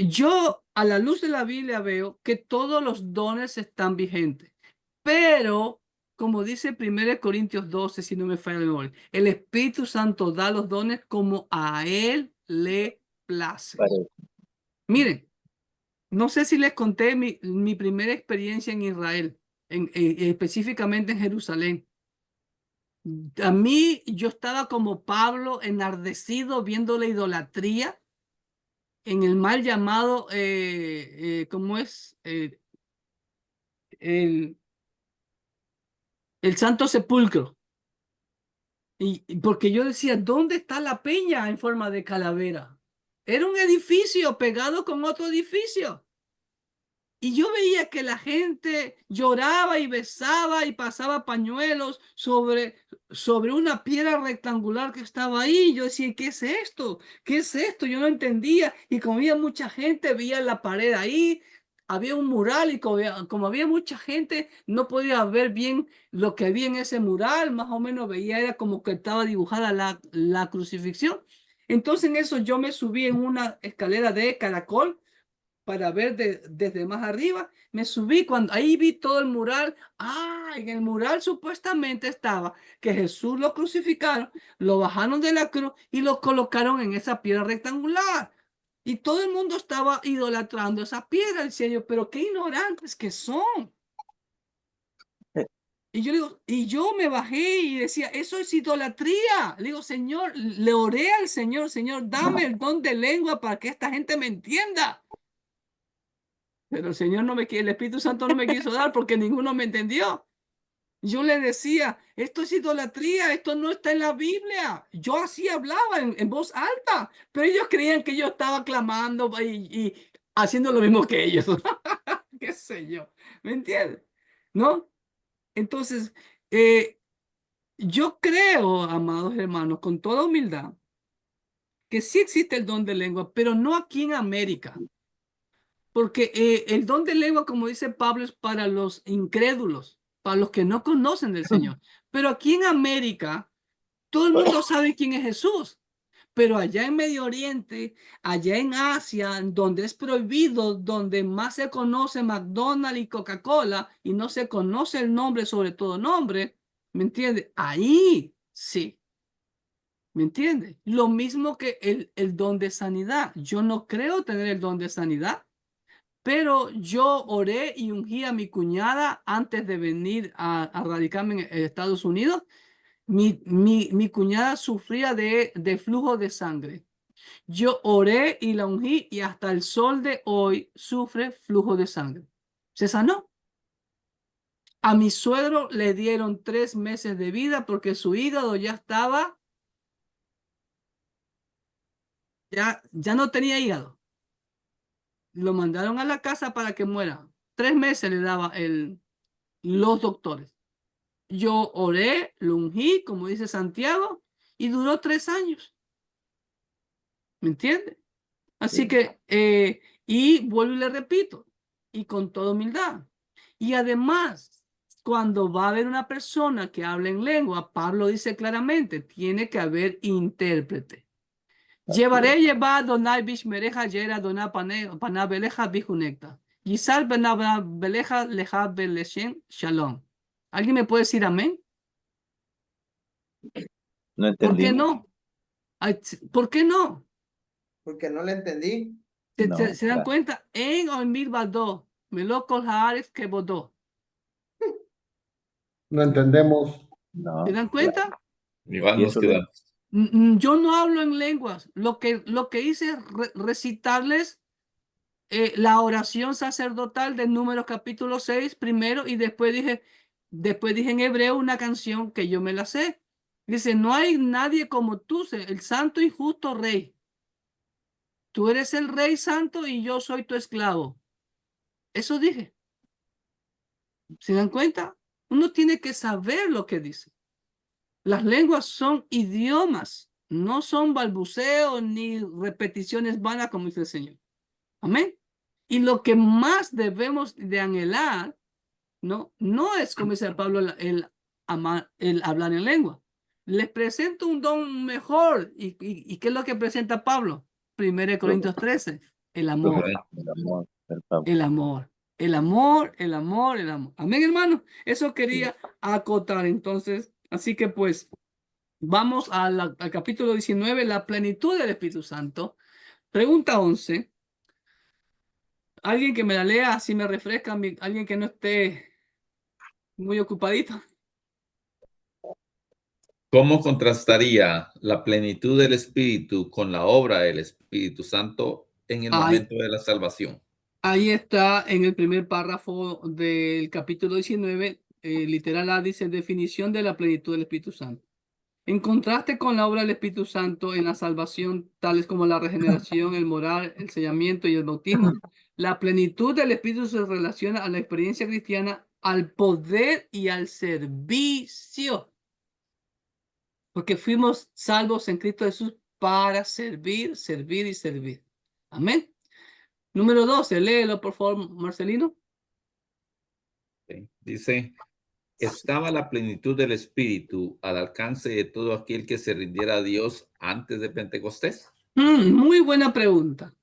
Yo, a la luz de la Biblia, veo que todos los dones están vigentes. Pero, como dice 1 Corintios 12, si no me falla la memoria, el Espíritu Santo da los dones como a Él le place. Miren, no sé si les conté mi primera experiencia en Israel, específicamente en Jerusalén. A mí, yo estaba como Pablo, enardecido, viendo la idolatría en el mal llamado, ¿cómo es? El Santo Sepulcro. Y porque yo decía, ¿dónde está la peña en forma de calavera? Era un edificio pegado con otro edificio. Y yo veía que la gente lloraba y besaba y pasaba pañuelos sobre una piedra rectangular que estaba ahí. Yo decía, ¿qué es esto? ¿Qué es esto? Yo no entendía. Y como había mucha gente, veía la pared ahí, había un mural y como había mucha gente, no podía ver bien lo que había en ese mural. Más o menos veía, era como que estaba dibujada la crucifixión. Entonces en eso yo me subí en una escalera de caracol para ver desde más arriba. Me subí cuando ahí vi todo el mural. En el mural supuestamente estaba que Jesús lo crucificaron, lo bajaron de la cruz y lo colocaron en esa piedra rectangular. Y todo el mundo estaba idolatrando esa piedra. Decía yo, pero qué ignorantes que son. Y yo digo, y yo me bajé y decía, eso es idolatría. Le digo, Señor, le oré al Señor, Señor, dame el don de lengua para que esta gente me entienda. Pero el Señor el Espíritu Santo no me quiso dar porque ninguno me entendió. Yo le decía, esto es idolatría, esto no está en la Biblia. Yo así hablaba en voz alta, pero ellos creían que yo estaba clamando y haciendo lo mismo que ellos. ¿Qué sé yo? ¿Me entiendes? ¿No? Entonces, yo creo, amados hermanos, con toda humildad, que sí existe el don de lengua, pero no aquí en América. Porque el don de lengua, como dice Pablo, es para los incrédulos, para los que no conocen del Señor. Pero aquí en América, Todo el mundo sabe quién es Jesús. Pero allá en Medio Oriente, allá en Asia, donde es prohibido, donde más se conoce McDonald's y Coca-Cola y no se conoce el nombre sobre todo nombre, ¿me entiende? Ahí sí, ¿me entiende? Lo mismo que el don de sanidad. Yo no creo tener el don de sanidad, pero yo oré y ungí a mi cuñada antes de venir a radicarme en Estados Unidos. Mi cuñada sufría de flujo de sangre. Yo oré y la ungí y hasta el sol de hoy sufre flujo de sangre. Se sanó. A mi suegro le dieron 3 meses de vida porque su hígado ya estaba, ya no tenía hígado. Lo mandaron a la casa para que muera. 3 meses le daba los doctores. Yo oré, lo ungí, como dice Santiago, y duró 3 años. ¿Me entiende? Así que, y vuelvo y le repito, y con toda humildad. Y además, cuando va a haber una persona que habla en lengua, Pablo dice claramente, tiene que haber intérprete. Llevar Donai Bishmereja Yera Dona Panabeleja Bijunecta. Yisal Panabeleja Leja Beleshen Shalom. ¿Alguien me puede decir amén? No ¿Por qué entendí. no? ¿Por qué no? Porque no le entendí. No, ¿Se dan cuenta? En Olmir Baldó, me lo coljares que bodó. No entendemos. no. ¿Se dan cuenta? Igual Y nos eso quedamos. Yo no hablo en lenguas. Lo que hice es recitarles la oración sacerdotal del Números capítulo 6 primero y después dije en hebreo una canción que yo me la sé. Dice, no hay nadie como tú, el santo y justo rey. Tú eres el rey santo y yo soy tu esclavo. Eso dije. ¿Se dan cuenta? Uno tiene que saber lo que dice. Las lenguas son idiomas, no son balbuceos ni repeticiones vanas como dice el Señor. Amén. Y lo que más debemos de anhelar, no es, como dice Pablo, el hablar en lengua. Les presento un don mejor. ¿Y qué es lo que presenta Pablo? 1 Corintios 13, el amor. El amor, el favor. El amor, el amor, el amor, el amor. Amén, hermano. Eso quería acotar entonces. Así que pues vamos al capítulo 19, la plenitud del Espíritu Santo. Pregunta 11. Alguien que me la lea, así me refresca, alguien que no esté muy ocupadito. ¿Cómo contrastaría la plenitud del Espíritu con la obra del Espíritu Santo en el momento de la salvación? Ahí está en el primer párrafo del capítulo 19, literal A dice definición de la plenitud del Espíritu Santo. En contraste con la obra del Espíritu Santo en la salvación, tales como la regeneración, el morar, el sellamiento y el bautismo, la plenitud del Espíritu se relaciona a la experiencia cristiana, al poder y al servicio. Porque fuimos salvos en Cristo Jesús para servir, servir y servir. Amén. Número 12, léelo por favor, Marcelino. Sí. Dice, ¿estaba la plenitud del Espíritu al alcance de todo aquel que se rindiera a Dios antes de Pentecostés? Muy buena pregunta.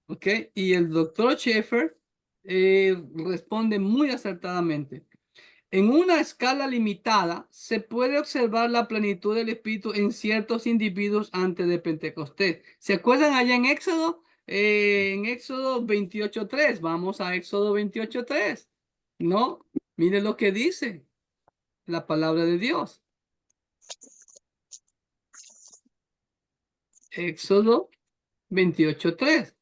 ¿Ok? Y el doctor Schaeffer responde muy acertadamente. En una escala limitada, se puede observar la plenitud del Espíritu en ciertos individuos antes de Pentecostés. ¿Se acuerdan allá en Éxodo? En Éxodo 28:3. Vamos a Éxodo 28:3. No, mire lo que dice la palabra de Dios. Éxodo 28:3.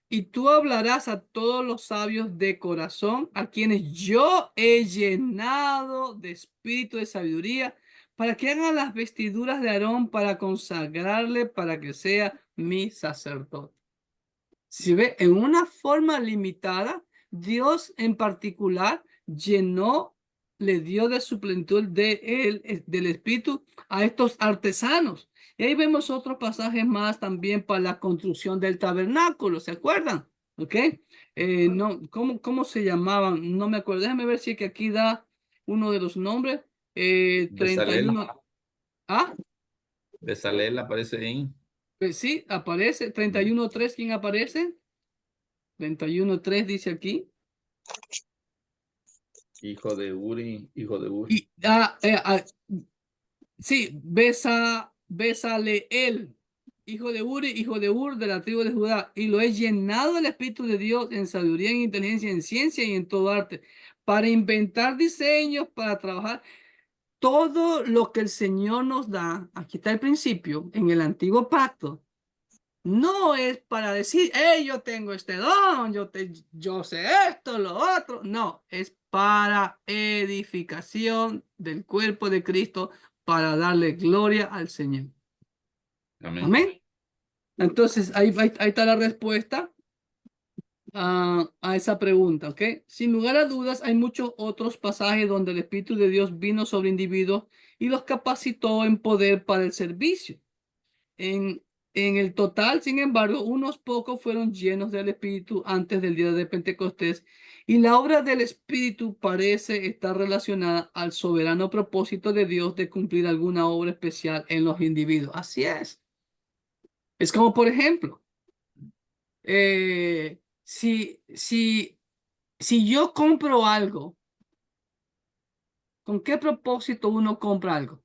Y tú hablarás a todos los sabios de corazón, a quienes yo he llenado de espíritu de sabiduría, para que hagan las vestiduras de Aarón para consagrarle, para que sea mi sacerdote. Si ve, en una forma limitada, Dios en particular le dio de su plenitud del espíritu a estos artesanos. Y ahí vemos otros pasajes más también para la construcción del tabernáculo, ¿se acuerdan? ¿Ok? No, ¿cómo se llamaban? No me acuerdo. Déjame ver si es que aquí da uno de los nombres. 31. ¿Ah? Besaleel aparece ahí. Pues sí, aparece. 31.3, ¿quién aparece? 31.3 dice aquí. Hijo de Uri, hijo de Uri. Y, sí, Besaleel, hijo de Uri, hijo de Ur, de la tribu de Judá, y lo he llenado del Espíritu de Dios en sabiduría, en inteligencia, en ciencia y en todo arte, para inventar diseños, para trabajar. Todo lo que el Señor nos da, aquí está el principio, en el antiguo pacto, no es para decir, hey, yo tengo este don, yo sé esto, lo otro. No, es para edificación del cuerpo de Cristo, para darle gloria al Señor. Amén. Amén. Entonces, ahí está la respuesta a esa pregunta, ¿ok? Sin lugar a dudas, hay muchos otros pasajes donde el Espíritu de Dios vino sobre individuos y los capacitó en poder para el servicio. En el total, sin embargo, unos pocos fueron llenos del Espíritu antes del día de Pentecostés, y la obra del Espíritu parece estar relacionada al soberano propósito de Dios de cumplir alguna obra especial en los individuos. Así es. Es como, por ejemplo, si yo compro algo, ¿con qué propósito uno compra algo?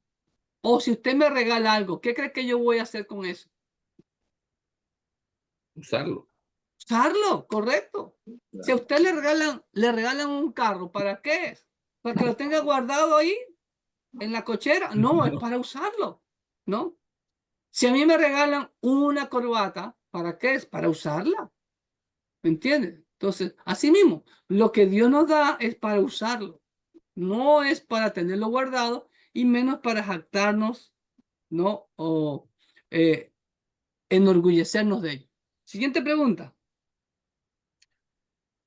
O si usted me regala algo, ¿qué cree que yo voy a hacer con eso? Usarlo. Usarlo, correcto. Si a usted le regalan un carro, ¿para qué es? ¿Para que lo tenga guardado ahí en la cochera? No, es para usarlo, ¿no? Si a mí me regalan una corbata, ¿para qué es? Para usarla, ¿me entiendes? Entonces, así mismo, lo que Dios nos da es para usarlo, no es para tenerlo guardado y menos para jactarnos, ¿no? O enorgullecernos de ello. Siguiente pregunta.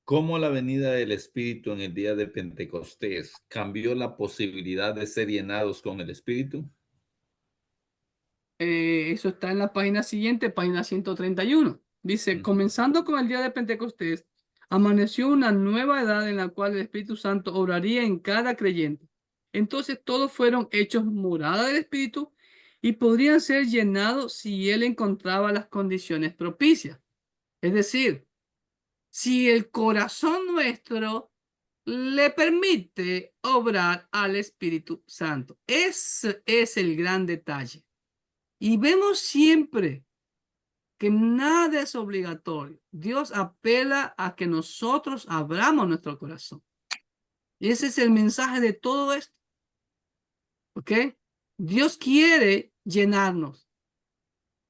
¿Cómo la venida del Espíritu en el día de Pentecostés cambió la posibilidad de ser llenados con el Espíritu? Eso está en la página siguiente, página 131. Dice, comenzando con el día de Pentecostés, amaneció una nueva edad en la cual el Espíritu Santo obraría en cada creyente. Entonces todos fueron hechos morada del Espíritu y podrían ser llenados si él encontraba las condiciones propicias. Es decir, si el corazón nuestro le permite obrar al Espíritu Santo. Ese es el gran detalle. Y vemos siempre que nada es obligatorio. Dios apela a que nosotros abramos nuestro corazón. Y ese es el mensaje de todo esto. ¿Ok? Dios quiere llenarnos.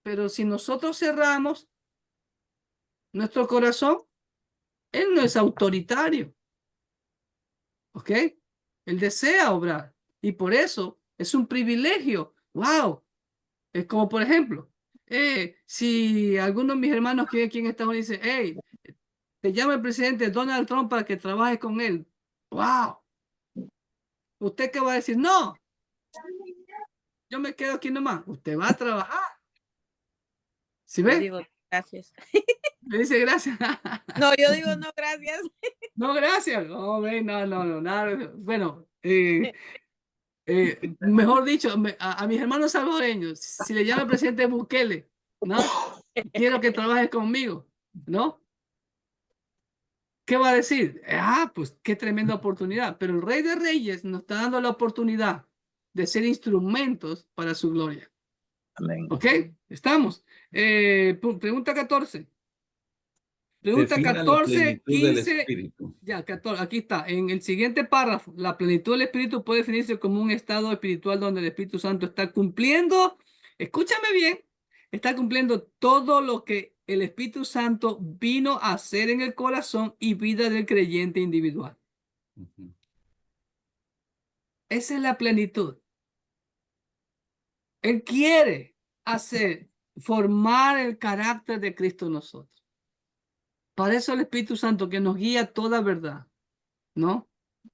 Pero si nosotros cerramos nuestro corazón, Él no es autoritario. ¿Ok? Él desea obrar. Y por eso es un privilegio. ¡Wow! Es como, por ejemplo, si alguno de mis hermanos que aquí en Estados Unidos dice, hey, te llama el presidente Donald Trump para que trabajes con él. ¡Wow! ¿Usted qué va a decir? No, yo me quedo aquí nomás. Usted va a trabajar. ¿Sí Yo ve? digo gracias. Me dice gracias. No, yo digo no, gracias. No, gracias. No, no, nada. Bueno, mejor dicho, a mis hermanos salvadoreños, si le llama el presidente Bukele, ¿no? Quiero que trabajes conmigo, ¿no? ¿Qué va a decir? Pues qué tremenda oportunidad. Pero el Rey de Reyes nos está dando la oportunidad de ser instrumentos para su gloria. Amén. ¿Ok? Estamos. Pregunta 14. Pregunta Defina la 14, plenitud del 15. Espíritu. Ya, 14. Aquí está. En el siguiente párrafo, la plenitud del Espíritu puede definirse como un estado espiritual donde el Espíritu Santo está cumpliendo, escúchame bien, está cumpliendo todo lo que el Espíritu Santo vino a hacer en el corazón y vida del creyente individual. Ujú. Esa es la plenitud. Él quiere formar el carácter de Cristo en nosotros. Para eso el Espíritu Santo que nos guía a toda verdad, ¿no?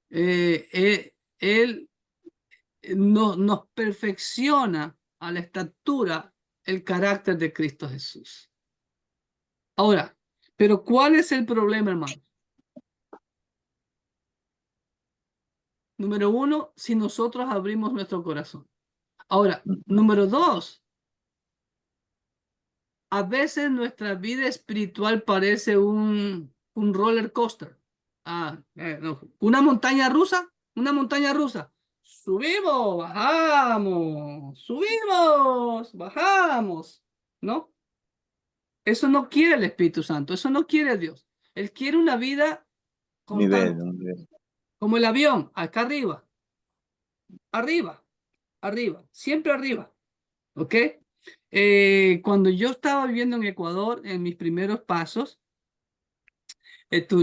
Él nos perfecciona a la estatura el carácter de Cristo Jesús. Ahora, pero ¿cuál es el problema, hermano? Número uno, si nosotros abrimos nuestro corazón. Ahora, número dos, A veces nuestra vida espiritual parece un roller coaster. No. Una montaña rusa, una montaña rusa. Subimos, bajamos, subimos, bajamos, ¿no? Eso no quiere el Espíritu Santo, eso no quiere Dios. Él quiere una vida constante, como el avión, acá arriba, arriba, arriba, siempre arriba, ¿ok? Cuando yo estaba viviendo en Ecuador, en mis primeros pasos,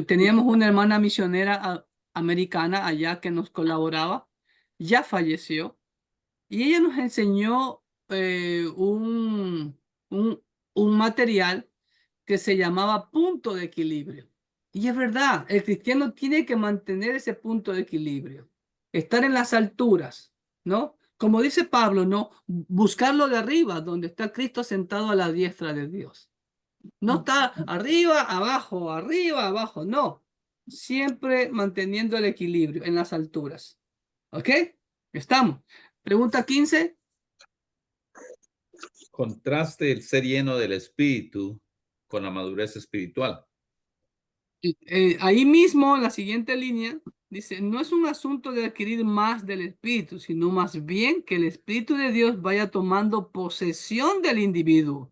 teníamos una hermana misionera americana allá que nos colaboraba, ya falleció, y ella nos enseñó un material que se llamaba punto de equilibrio. Y es verdad, el cristiano tiene que mantener ese punto de equilibrio, estar en las alturas, ¿no? Como dice Pablo, ¿no? Buscarlo de arriba, donde está Cristo sentado a la diestra de Dios. No está arriba, abajo, no. Siempre manteniendo el equilibrio en las alturas. ¿Ok? Estamos. Pregunta 15. Contraste el ser lleno del Espíritu con la madurez espiritual. Ahí mismo, en la siguiente línea, dice, no es un asunto de adquirir más del Espíritu, sino más bien que el Espíritu de Dios vaya tomando posesión del individuo.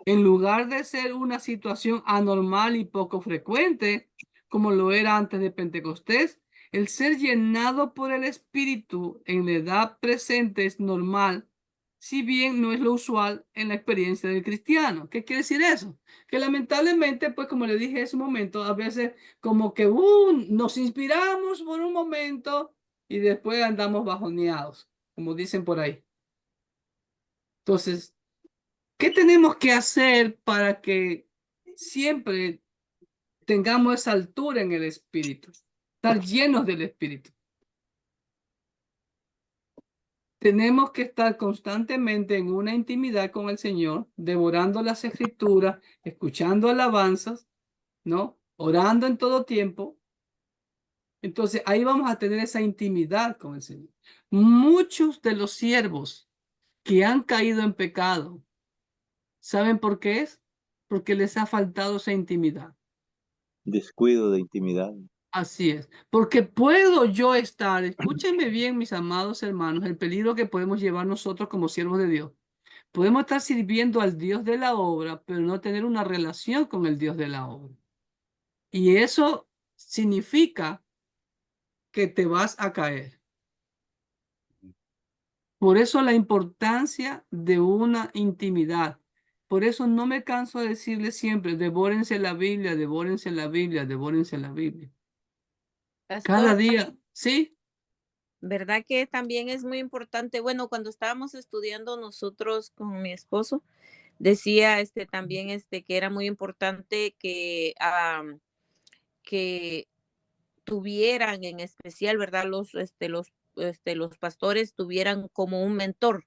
En lugar de ser una situación anormal y poco frecuente, como lo era antes de Pentecostés, el ser llenado por el Espíritu en la edad presente es normal, si bien no es lo usual en la experiencia del cristiano. ¿Qué quiere decir eso? Que lamentablemente, pues como le dije en ese momento, a veces como que nos inspiramos por un momento y después andamos bajoneados, como dicen por ahí. Entonces, ¿qué tenemos que hacer para que siempre tengamos esa altura en el Espíritu? Estar llenos del Espíritu. Tenemos que estar constantemente en una intimidad con el Señor, devorando las Escrituras, escuchando alabanzas, ¿no? Orando en todo tiempo. Entonces ahí vamos a tener esa intimidad con el Señor. Muchos de los siervos que han caído en pecado, ¿saben por qué es? Porque les ha faltado esa intimidad. Descuido de intimidad. Así es, porque puedo yo estar, escúchenme bien, mis amados hermanos, el peligro que podemos llevar nosotros como siervos de Dios. Podemos estar sirviendo al Dios de la obra, pero no tener una relación con el Dios de la obra. Y eso significa que te vas a caer. Por eso la importancia de una intimidad. Por eso no me canso de decirles siempre, devórense la Biblia, devórense la Biblia, devórense la Biblia. Cada Pastor, día, ¿sí? ¿verdad que también es muy importante? Bueno, cuando estábamos estudiando nosotros con mi esposo, decía también que era muy importante que tuvieran en especial, ¿verdad? Los pastores tuvieran como un mentor,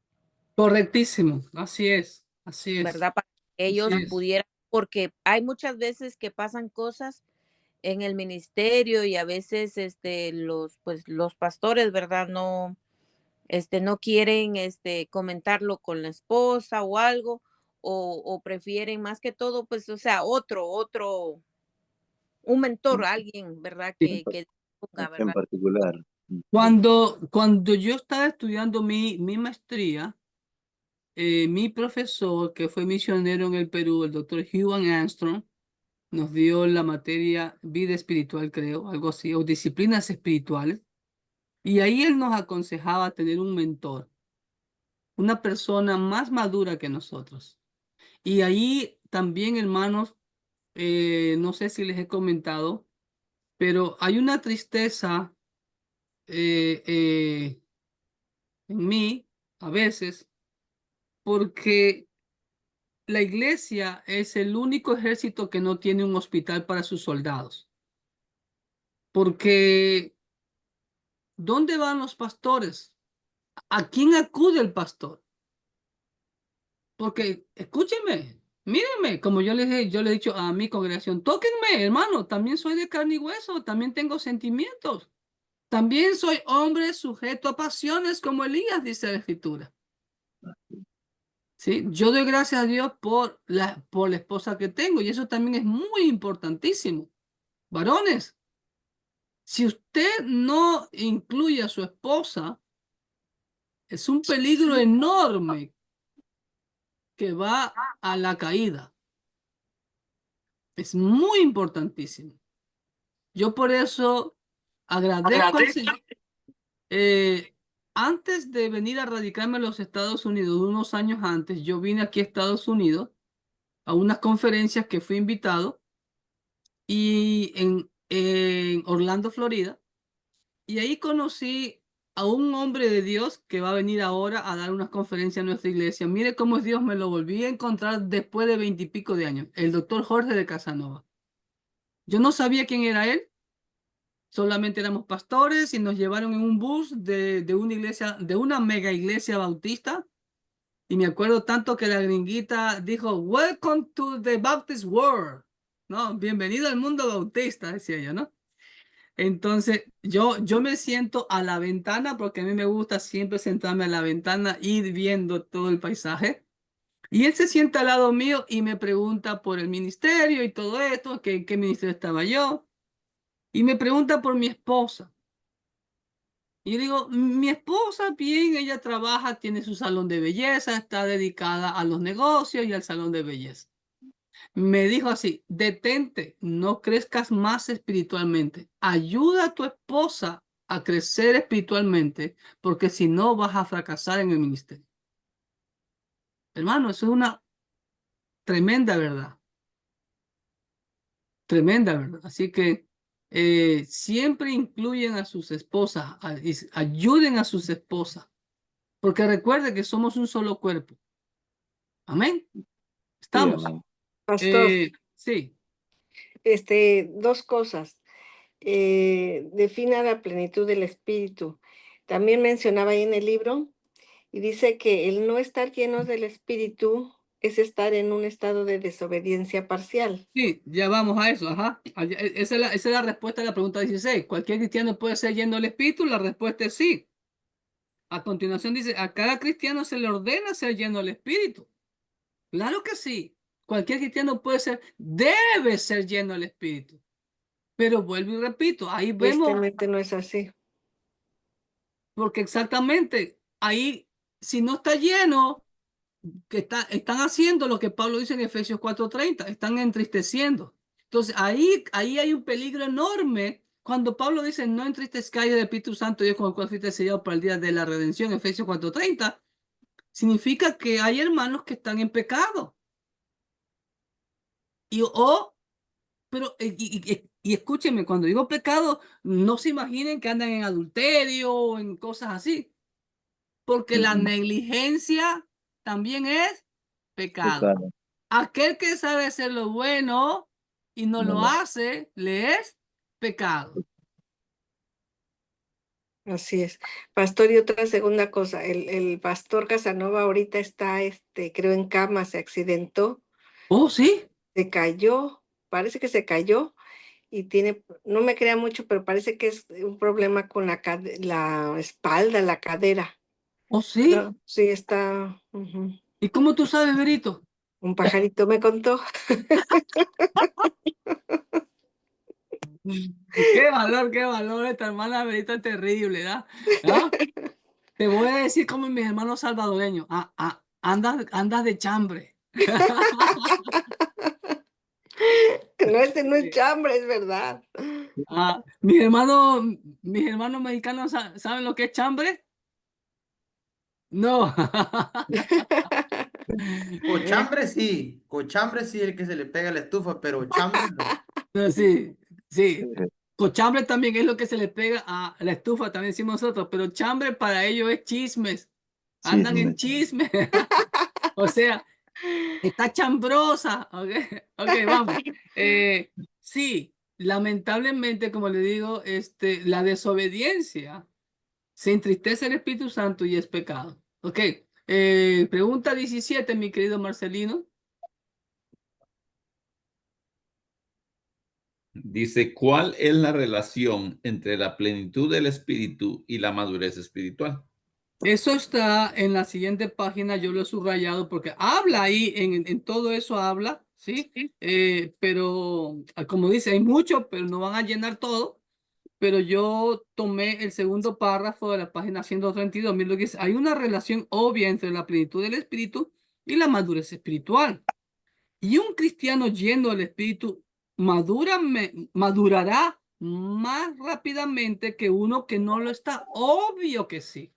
Correctísimo, así es, así es, ¿verdad? Para que ellos así es. pudieran, porque hay muchas veces que pasan cosas en el ministerio y a veces los pastores, ¿verdad? No quieren comentarlo con la esposa o algo, o prefieren más que todo, pues, o sea, un mentor, alguien, ¿verdad? Sí. Que ponga, En ¿verdad? particular. Cuando yo estaba estudiando mi maestría, mi profesor, que fue misionero en el Perú, el doctor Hugh Armstrong, nos dio la materia vida espiritual, creo, algo así, o disciplinas espirituales. Y ahí él nos aconsejaba tener un mentor, una persona más madura que nosotros. Y ahí también, hermanos, no sé si les he comentado, pero hay una tristeza eh, eh, en mí a veces porque la iglesia es el único ejército que no tiene un hospital para sus soldados. Porque ¿dónde van los pastores? ¿A quién acude el pastor? Porque escúchenme, mírenme, como yo le he dicho a mi congregación, tóquenme, hermano, también soy de carne y hueso, también tengo sentimientos. También soy hombre sujeto a pasiones como Elías, dice la Escritura. ¿sí? Yo doy gracias a Dios por la esposa que tengo y eso también es muy importantísimo. Varones, si usted no incluye a su esposa, es un peligro enorme que va a la caída. Es muy importantísimo. Yo por eso agradezco al Señor. Antes de venir a radicarme en los Estados Unidos, unos años antes, yo vine aquí a Estados Unidos a unas conferencias que fui invitado y en Orlando, Florida, y ahí conocí a un hombre de Dios que va a venir ahora a dar unas conferencias a nuestra iglesia. Mire cómo es Dios, me lo volví a encontrar después de 20 y pico de años, el doctor Jorge de Casanova. Yo no sabía quién era él, solamente éramos pastores y nos llevaron en un bus de una iglesia, de una mega iglesia bautista. Y me acuerdo tanto que la gringuita dijo, Welcome to the Baptist world. No, bienvenido al mundo bautista, decía yo, ¿no? Entonces, yo me siento a la ventana porque a mí me gusta siempre sentarme a la ventana, ir viendo todo el paisaje. Y él se sienta al lado mío y me pregunta por el ministerio y todo esto, que en qué ministerio estaba yo. Y me pregunta por mi esposa. Y yo digo, mi esposa, bien, ella trabaja, tiene su salón de belleza, está dedicada a los negocios y al salón de belleza. Me dijo así, detente, no crezcas más espiritualmente. Ayuda a tu esposa a crecer espiritualmente, porque si no vas a fracasar en el ministerio. Hermano, eso es una tremenda verdad. Tremenda verdad. Así que siempre incluyen a sus esposas, ayuden a sus esposas, porque recuerde que somos un solo cuerpo. Amén. Sí, Estamos. amén. Pastor, Sí. dos cosas. Defina la plenitud del Espíritu. También mencionaba ahí en el libro y dice que el no estar llenos del Espíritu es estar en un estado de desobediencia parcial. Sí, ya vamos a eso, ajá. Esa es la respuesta a la pregunta 16. ¿Cualquier cristiano puede ser lleno del Espíritu? La respuesta es sí. A continuación dice, a cada cristiano se le ordena ser lleno del Espíritu. Claro que sí. Cualquier cristiano puede ser, debe ser lleno del Espíritu. Pero vuelvo y repito, ahí vemos, Tristemente no es así. porque exactamente, ahí, si no está lleno, están haciendo lo que Pablo dice en Efesios 4:30, están entristeciendo. Entonces ahí hay un peligro enorme cuando Pablo dice no entristezcáis el Espíritu Santo, Dios con el cual fuiste sellado para el día de la redención, Efesios 4:30, significa que hay hermanos que están en pecado. Y escúchenme, cuando digo pecado, no se imaginen que andan en adulterio o en cosas así, porque la negligencia también es pecado. Pecado. Aquel que sabe hacer lo bueno y no No lo lo- hace, le es pecado. Así es. Pastor, y otra segunda cosa, el pastor Casanova ahorita está, creo, en cama, se accidentó, Oh, sí. se cayó, parece que se cayó y tiene, no me crea mucho, pero parece que es un problema con la espalda, la cadera. Oh, sí. No, sí, está, ¿Y cómo tú sabes, Berito? un pajarito me contó. Qué valor, esta hermana Berito es terrible, ¿verdad? ¿Ah? Te voy a decir como mis hermanos salvadoreños. Andas de chambre. No, no es chambre, es verdad. Mis hermanos mexicanos ¿saben lo que es chambre? No. Cochambre sí el que se le pega a la estufa, pero chambre no. No, sí, sí. Cochambre también es lo que se le pega a la estufa, también decimos nosotros, pero chambre para ellos es chismes. Andan en Chisme. chisme. O sea, está chambrosa. Ok, ok, vamos. Sí, lamentablemente, como le digo, la desobediencia se entristece el Espíritu Santo y es pecado. Ok, pregunta 17, mi querido Marcelino. Dice, ¿cuál es la relación entre la plenitud del espíritu y la madurez espiritual? Eso está en la siguiente página, yo lo he subrayado porque habla ahí, en todo eso habla, ¿sí? Pero como dice, hay mucho, pero no van a llenar todo. Pero yo tomé el segundo párrafo de la página 132. Mira lo que dice: hay una relación obvia entre la plenitud del espíritu y la madurez espiritual. Y un cristiano lleno del espíritu madurará más rápidamente que uno que no lo está. Obvio que sí.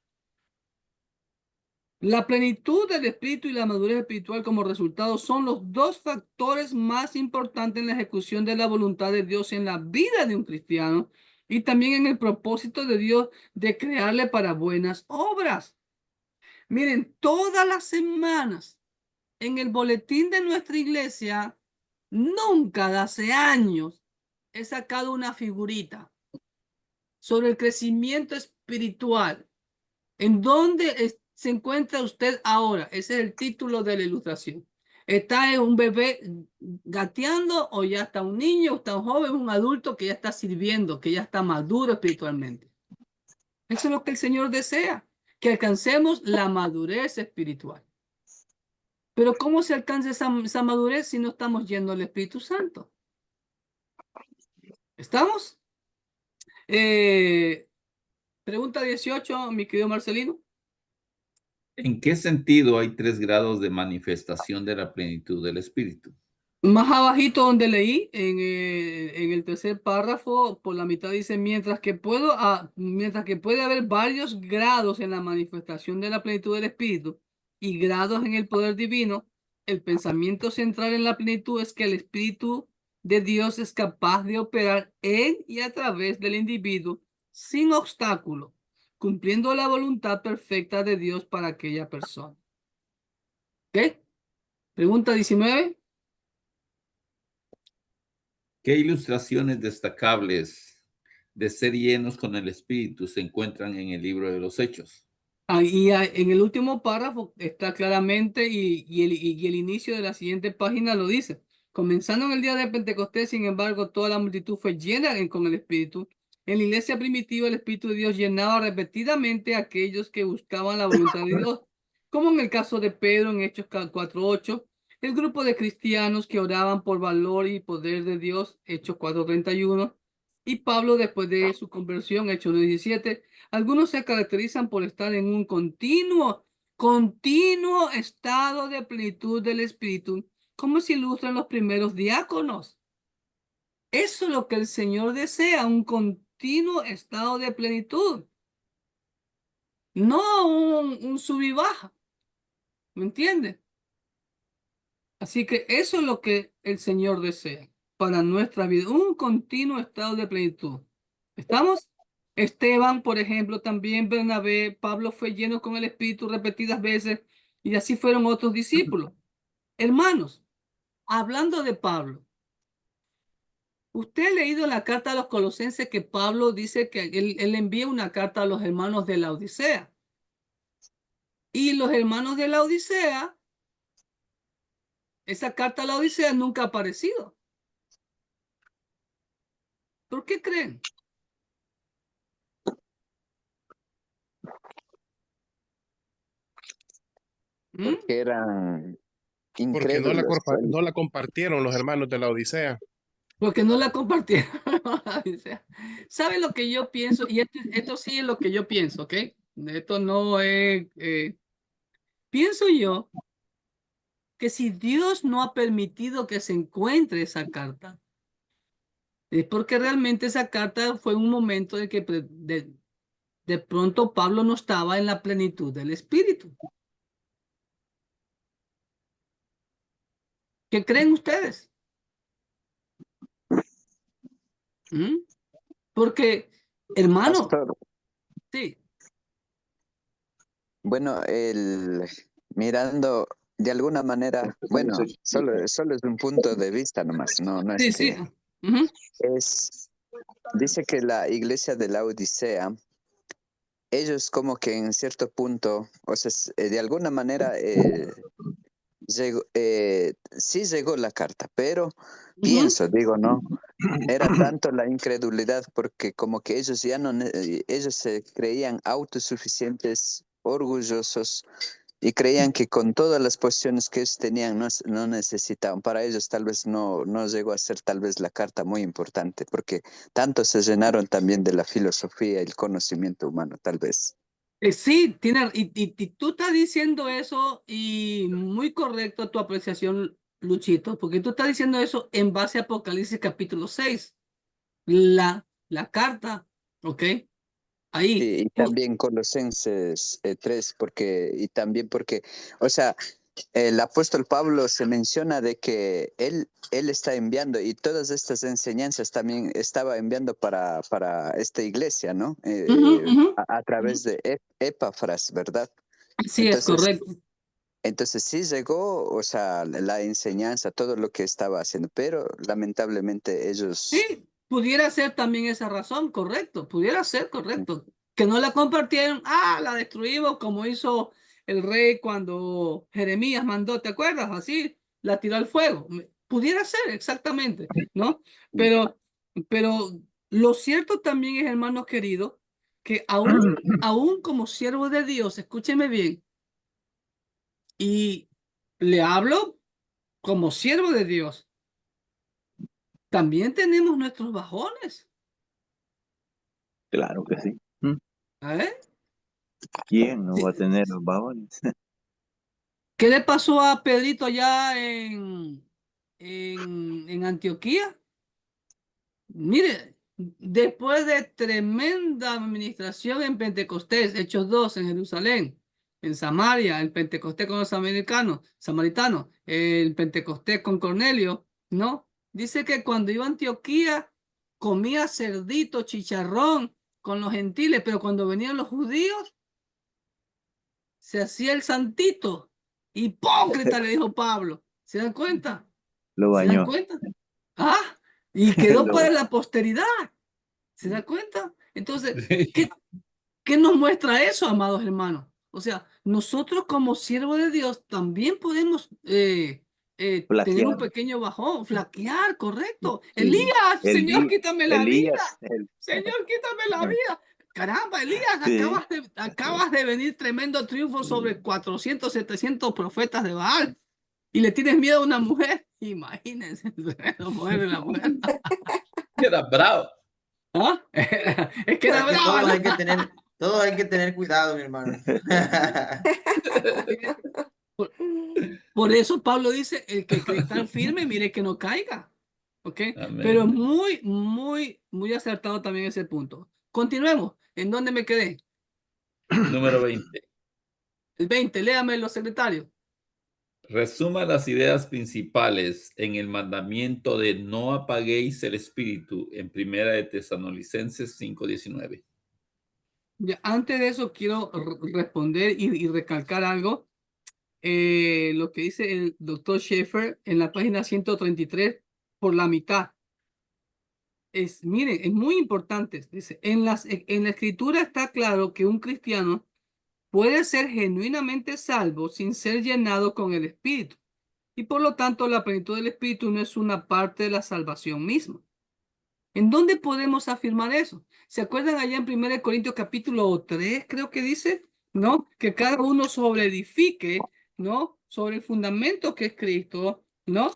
La plenitud del espíritu y la madurez espiritual como resultado son los dos factores más importantes en la ejecución de la voluntad de Dios en la vida de un cristiano y también en el propósito de Dios de crearle para buenas obras. Miren, todas las semanas en el boletín de nuestra iglesia, nunca de hace años, he sacado una figurita sobre el crecimiento espiritual. ¿En dónde se encuentra usted ahora? Ese es el título de la ilustración. ¿Está un bebé gateando o ya está un niño, está un joven, un adulto que ya está sirviendo, que ya está maduro espiritualmente? Eso es lo que el Señor desea, que alcancemos la madurez espiritual. Pero ¿cómo se alcanza esa madurez si no estamos yendo al Espíritu Santo? ¿Estamos? Pregunta 18, mi querido Marcelino. ¿En qué sentido hay 3 grados de manifestación de la plenitud del Espíritu? Más abajito donde leí, en el tercer párrafo, por la mitad dice: mientras que puede haber varios grados en la manifestación de la plenitud del Espíritu y grados en el poder divino, el pensamiento central en la plenitud es que el Espíritu de Dios es capaz de operar en y a través del individuo sin obstáculo, cumpliendo la voluntad perfecta de Dios para aquella persona. ¿Ok? Pregunta 19. ¿Qué ilustraciones destacables de ser llenos con el Espíritu se encuentran en el libro de los Hechos? Ahí en el último párrafo está claramente y el inicio de la siguiente página lo dice. Comenzando en el día de Pentecostés, sin embargo, toda la multitud fue llena con el Espíritu. En la iglesia primitiva, el Espíritu de Dios llenaba repetidamente a aquellos que buscaban la voluntad de Dios, como en el caso de Pedro en Hechos 4:8, el grupo de cristianos que oraban por valor y poder de Dios, Hechos 4:31, y Pablo después de su conversión, Hechos 17. Algunos se caracterizan por estar en un continuo estado de plenitud del Espíritu, como se ilustran los primeros diáconos. Eso es lo que el Señor desea, un continuo estado de plenitud, no un sub y baja. ¿Me entiende? Así que eso es lo que el Señor desea para nuestra vida, un continuo estado de plenitud. ¿Estamos? Esteban, por ejemplo, también Bernabé, Pablo fue lleno con el Espíritu repetidas veces y así fueron otros discípulos. Hermanos, hablando de Pablo, usted ha leído la carta a los Colosenses que Pablo dice que él envía una carta a los hermanos de la Odisea. Y los hermanos de la Odisea, esa carta a la Odisea nunca ha aparecido. ¿Por qué creen? Porque eran Porque incrédulos. no la compartieron los hermanos de la Odisea. Porque no la compartieron. ¿Sabe lo que yo pienso? Y esto sí es lo que yo pienso, ¿ok? Esto no es... pienso yo que si Dios no ha permitido que se encuentre esa carta, es porque realmente esa carta fue un momento de que de pronto Pablo no estaba en la plenitud del Espíritu. ¿Qué creen ustedes? ¿Mm? Porque, hermano, Pastor, sí, bueno, mirando de alguna manera, bueno, solo es un punto de vista nomás, no es sí, que sí. Ujú. dice que la iglesia de la Odisea, ellos como que en cierto punto, o sea, de alguna manera sí llegó la carta, pero pienso, digo, ¿no? Era tanto la incredulidad porque como que ellos ya no, ellos se creían autosuficientes orgullosos y creían que con todas las posiciones que ellos tenían no necesitaban. Para ellos tal vez no llegó a ser tal vez la carta muy importante, porque tanto se llenaron también de la filosofía y el conocimiento humano, tal vez. Sí, y tú estás diciendo eso y muy correcto tu apreciación, Luchito, porque tú estás diciendo eso en base a Apocalipsis capítulo 6, la carta, ¿ok? Ahí. Y también Colosenses 3, y también porque, o sea, el apóstol Pablo se menciona de que él está enviando, y todas estas enseñanzas también estaba enviando para esta iglesia, ¿no? A través de Epafras, ¿verdad? Sí, es correcto. Entonces sí llegó, o sea, la enseñanza, todo lo que estaba haciendo, pero lamentablemente ellos... Sí, pudiera ser también esa razón, correcto, pudiera ser correcto. Que no la compartieron, la destruimos como hizo el rey cuando Jeremías mandó, ¿te acuerdas? Así, la tiró al fuego. Pudiera ser, exactamente, ¿no? Pero lo cierto también es, hermanos queridos, que aún como siervo de Dios, escúcheme bien, y le hablo como siervo de Dios, también tenemos nuestros bajones. Claro que sí. ¿Eh? ¿Quién no Sí. va a tener los bajones? ¿Qué le pasó a Pedrito allá en Antioquía? Mire, después de tremenda administración en Pentecostés, Hechos 2 en Jerusalén, en Samaria, el Pentecostés con los samaritanos, el Pentecostés con Cornelio, ¿no? Dice que cuando iba a Antioquía comía cerdito, chicharrón con los gentiles, pero cuando venían los judíos se hacía el santito. Hipócrita, le dijo Pablo. ¿Se dan cuenta? Lo ¿Se dan bañó. cuenta? Y quedó Lo para bañó. la posteridad. ¿Se dan cuenta? Entonces, ¿qué nos muestra eso, amados hermanos? O sea, nosotros como siervos de Dios también podemos tener un Flaquear. pequeño bajón, flaquear, correcto. Sí. Elías, Señor, quítame la vida. Elías. Señor, quítame la vida. Caramba, Elías, Sí. acabas de venir tremendo triunfo sobre 400, 700 profetas de Baal y le tienes miedo a una mujer. Imagínense, la mujer de la mujer. Era bravo. Es que era Que brava, todos ¿no? todos hay que tener cuidado, mi hermano. Por eso Pablo dice, el que cree estar firme, mire que no caiga. ¿Ok? Amén. Pero muy acertado también ese punto. Continuemos. ¿En dónde me quedé? Número 20. El 20, léame los secretarios. Resuma las ideas principales en el mandamiento de no apaguéis el espíritu en Primera de Tesalonicenses 5:19. Ya, antes de eso quiero responder y recalcar algo. Lo que dice el doctor Schaeffer en la página 133 por la mitad. Miren, es muy importante. Dice, en la escritura está claro que un cristiano puede ser genuinamente salvo sin ser llenado con el Espíritu. Y por lo tanto, la plenitud del Espíritu no es una parte de la salvación misma. ¿En dónde podemos afirmar eso? ¿Se acuerdan allá en 1 Corintios capítulo 3, creo que dice, ¿no? Que cada uno sobreedifique, ¿no? Sobre el fundamento que es Cristo, ¿no?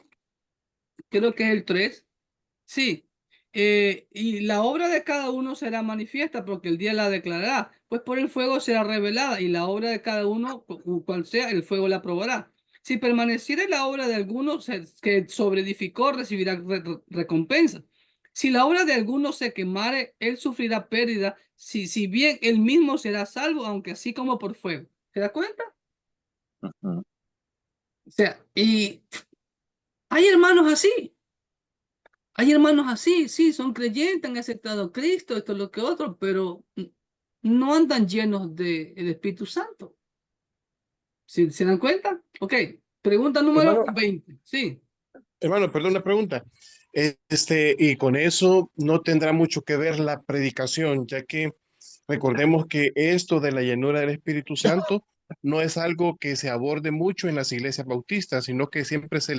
Creo que es el 3. Sí. Y la obra de cada uno será manifiesta porque el día la declarará, pues por el fuego será revelada y la obra de cada uno, cual sea, el fuego la probará. Si permaneciere la obra de alguno que sobreedificó, recibirá recompensa. Si la obra de alguno se quemare, él sufrirá pérdida, si bien él mismo será salvo, aunque así como por fuego. ¿Se da cuenta? Ujú. O sea, y hay hermanos así. Hay hermanos así, sí, son creyentes, han aceptado a Cristo, esto, lo que otro, pero no andan llenos del Espíritu Santo. ¿Se dan cuenta? Ok, pregunta número Hermano, 20. Sí. hermano, perdón una pregunta. Y con eso no tendrá mucho que ver la predicación, ya que recordemos que esto de la llenura del Espíritu Santo no es algo que se aborde mucho en las iglesias bautistas, sino que siempre se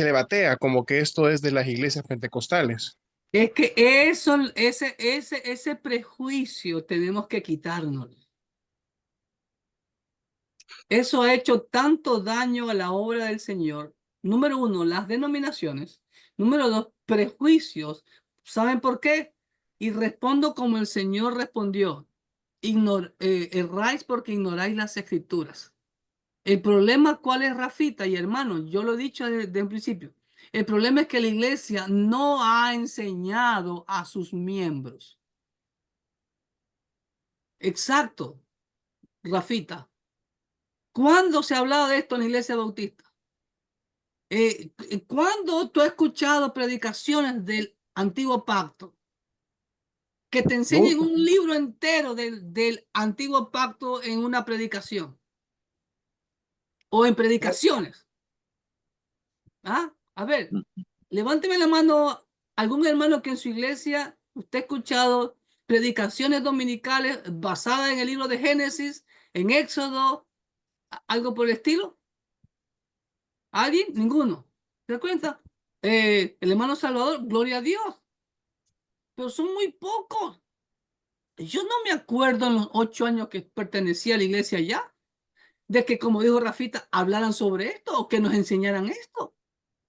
le batea como que esto es de las iglesias pentecostales. Es que ese prejuicio tenemos que quitarnos. Eso ha hecho tanto daño a la obra del Señor. Número uno, las denominaciones. Número dos, prejuicios. ¿Saben por qué? Y respondo como el Señor respondió. Erráis porque ignoráis las escrituras. El problema, ¿cuál es, Rafita y hermano? Yo lo he dicho desde un principio. El problema es que la iglesia no ha enseñado a sus miembros. Exacto, Rafita. ¿Cuándo se ha hablado de esto en la iglesia bautista? ¿Cuándo tú has escuchado predicaciones del antiguo pacto que te enseñen Nunca. un libro entero del antiguo pacto en una predicación o en predicaciones? ¿Ah? A ver, levánteme la mano algún hermano que en su iglesia usted ha escuchado predicaciones dominicales basadas en el libro de Génesis, en Éxodo, algo por el estilo. ¿Alguien? Ninguno. ¿Se da cuenta? El hermano Salvador, gloria a Dios. Pero son muy pocos. Yo no me acuerdo en los 8 años que pertenecía a la iglesia ya, de que, como dijo Rafita, hablaran sobre esto o que nos enseñaran esto.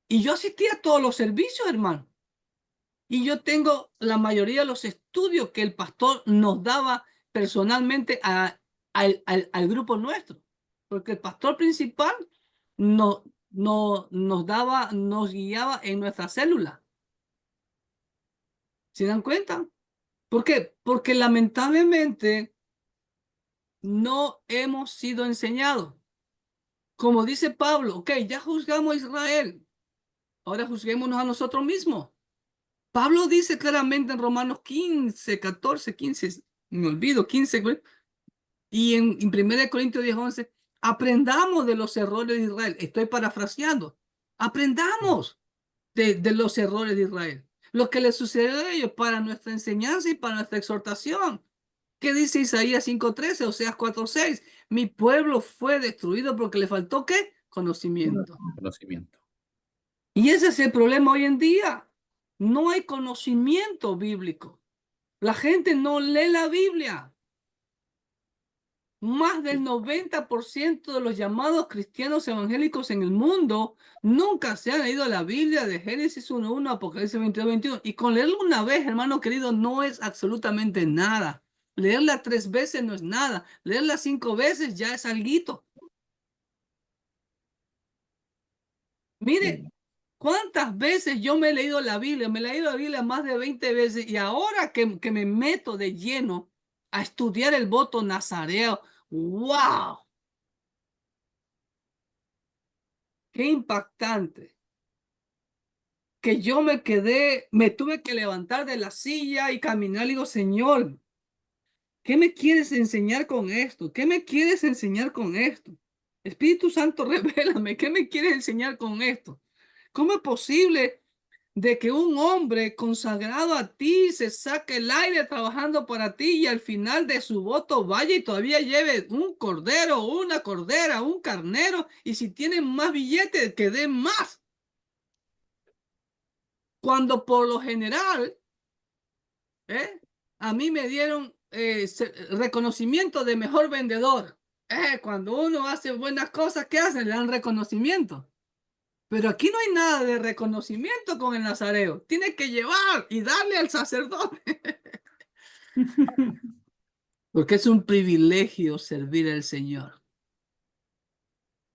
Y yo asistía a todos los servicios, hermano. Y yo tengo la mayoría de los estudios que el pastor nos daba personalmente al grupo nuestro. Porque el pastor principal nos guiaba en nuestra célula. ¿Se dan cuenta? ¿Por qué? Porque lamentablemente no hemos sido enseñados. Como dice Pablo, ok, ya juzgamos a Israel, ahora juzguémonos a nosotros mismos. Pablo dice claramente en Romanos 15, 14, 15, me olvido, 15, y en 1 Corintios 10, 11, aprendamos de los errores de Israel. Estoy parafraseando. Aprendamos de los errores de Israel. Lo que les sucedió a ellos para nuestra enseñanza y para nuestra exhortación. ¿Qué dice Isaías 5:13, Oseas 4:6? Mi pueblo fue destruido porque le faltó ¿qué? Conocimiento. Conocimiento. Y ese es el problema hoy en día. No hay conocimiento bíblico. La gente no lee la Biblia. Más del 90% de los llamados cristianos evangélicos en el mundo nunca se han leído la Biblia de Génesis 1:1, Apocalipsis 22:21. Y con leerlo una vez, hermano querido, no es absolutamente nada. Leerla 3 veces no es nada. Leerla 5 veces ya es alguito. Mire, ¿cuántas veces yo me he leído la Biblia? Me he leído la Biblia más de 20 veces y ahora que me meto de lleno a estudiar el voto nazareo, ¡wow! ¡Qué impactante! Que yo me tuve que levantar de la silla y caminar y digo, Señor, ¿qué me quieres enseñar con esto? ¿Qué me quieres enseñar con esto? Espíritu Santo, revélame, ¿qué me quieres enseñar con esto? ¿Cómo es posible de que un hombre consagrado a ti se saque el aire trabajando para ti y al final de su voto vaya y todavía lleve un cordero, una cordera, un carnero y si tienen más billetes que den más? Cuando por lo general, a mí me dieron reconocimiento de mejor vendedor. Cuando uno hace buenas cosas, ¿qué hacen? Le dan reconocimiento. Pero aquí no hay nada de reconocimiento con el nazareo. Tiene que llevar y darle al sacerdote. Porque es un privilegio servir al Señor.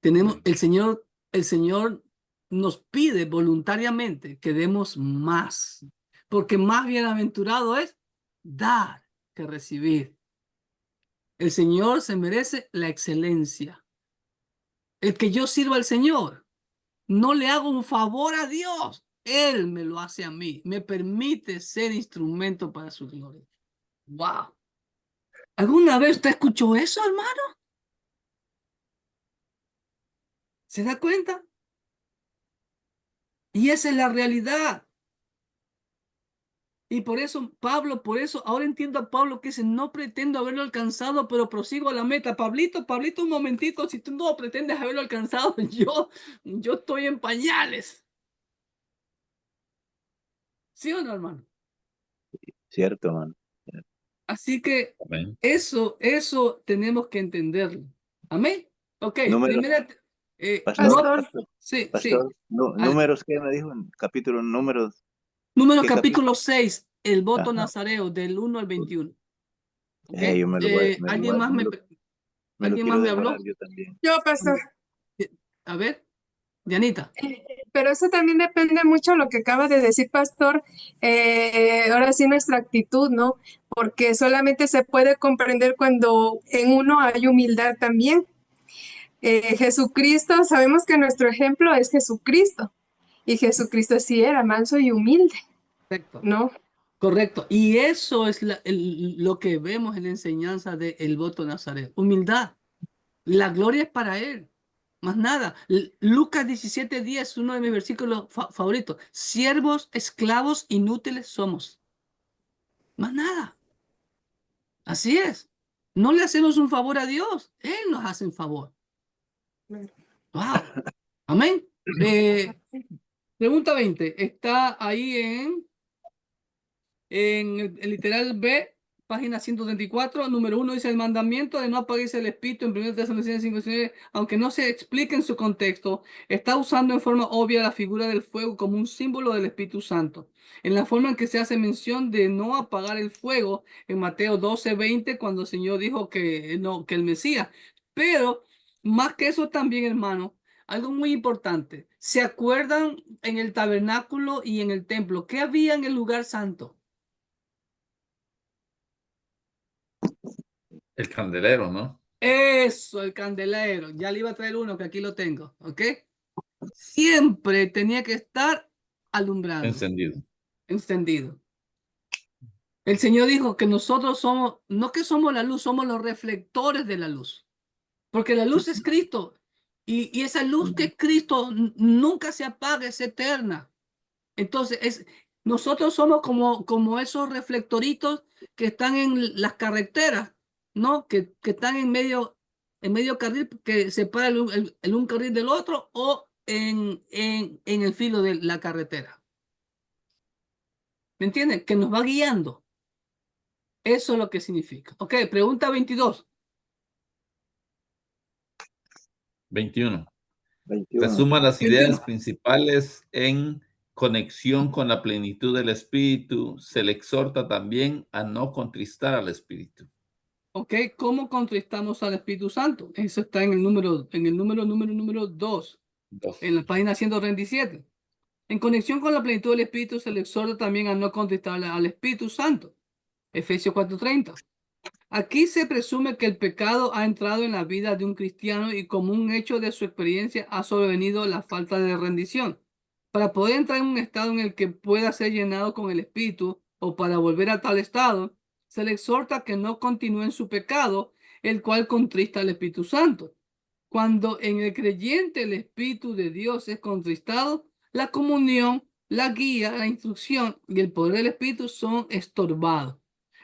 El Señor nos pide voluntariamente que demos más. Porque más bienaventurado es dar que recibir. El Señor se merece la excelencia. El que yo sirva al Señor, no le hago un favor a Dios. Él me lo hace a mí. Me permite ser instrumento para su gloria. ¡Wow! ¿Alguna vez usted escuchó eso, hermano? ¿Se da cuenta? Y esa es la realidad. Y por eso, ahora entiendo a Pablo que dice, no pretendo haberlo alcanzado, pero prosigo a la meta. Pablito, un momentito, si tú no pretendes haberlo alcanzado, yo estoy en pañales. ¿Sí o no, hermano? Cierto, man. Así que Amén. eso tenemos que entenderlo. Amén. Ok, Número, primera, pastor, no, pastor, sí, sí. pastor, Al- números, ¿qué me dijo? En capítulo, números, Número ¿qué capítulo? capítulo 6, el voto Ajá. nazareo del 1 al 21. Ok, Yo me lo ¿alguien más me lo ¿alguien más quiero me devorar habló? yo también. Yo, pastor. A ver, Dianita. Pero eso también depende mucho de lo que acaba de decir, pastor. Ahora sí, nuestra actitud, ¿no? Porque solamente se puede comprender cuando en uno hay humildad también. Jesucristo, sabemos que nuestro ejemplo es Jesucristo. Y Jesucristo sí era manso y humilde, Correcto. ¿no? Correcto. Y eso es lo que vemos en la enseñanza del voto nazareo. Humildad. La gloria es para él. Más nada. Lucas 17:10, uno de mis versículos favoritos. Siervos, esclavos, inútiles somos. Más nada. Así es. No le hacemos un favor a Dios. Él nos hace un favor. Wow. Amén. Pregunta 20. Está ahí en el literal B, página 134, número 1 dice: el mandamiento de no apagues el espíritu en 1 Tesalonicenses 5:19, aunque no se explique en su contexto, está usando en forma obvia la figura del fuego como un símbolo del Espíritu Santo. En la forma en que se hace mención de no apagar el fuego en Mateo 12:20, cuando el Señor dijo que no, que el Mesías. Pero más que eso también, hermano, algo muy importante. ¿Se acuerdan en el tabernáculo y en el templo qué había en el lugar santo? El candelero, ¿no? Eso, el candelero. Ya le iba a traer uno que aquí lo tengo, ¿ok? Siempre tenía que estar alumbrado, Encendido. encendido. El Señor dijo que nosotros somos, no que somos la luz, somos los reflectores de la luz. Porque la luz es Cristo. Y esa luz que es Cristo nunca se apaga, es eterna. Entonces, nosotros somos como esos reflectoritos que están en las carreteras, ¿no? Que están en medio carril que separa el un carril del otro o en el filo de la carretera. ¿Me entienden? Que nos va guiando. Eso es lo que significa. Ok, pregunta 22. 21. 21. Resuma las 21. ideas principales en conexión con la plenitud del Espíritu. Se le exhorta también a no contristar al Espíritu. Ok, ¿cómo contristamos al Espíritu Santo? Eso está en el número 2, en la página 137. En conexión con la plenitud del Espíritu se le exhorta también a no contristar al Espíritu Santo. Efesios 4:30. Aquí se presume que el pecado ha entrado en la vida de un cristiano y como un hecho de su experiencia ha sobrevenido la falta de rendición. Para poder entrar en un estado en el que pueda ser llenado con el Espíritu o para volver a tal estado, se le exhorta que no continúe en su pecado, el cual contrista al Espíritu Santo. Cuando en el creyente el Espíritu de Dios es contristado, la comunión, la guía, la instrucción y el poder del Espíritu son estorbados.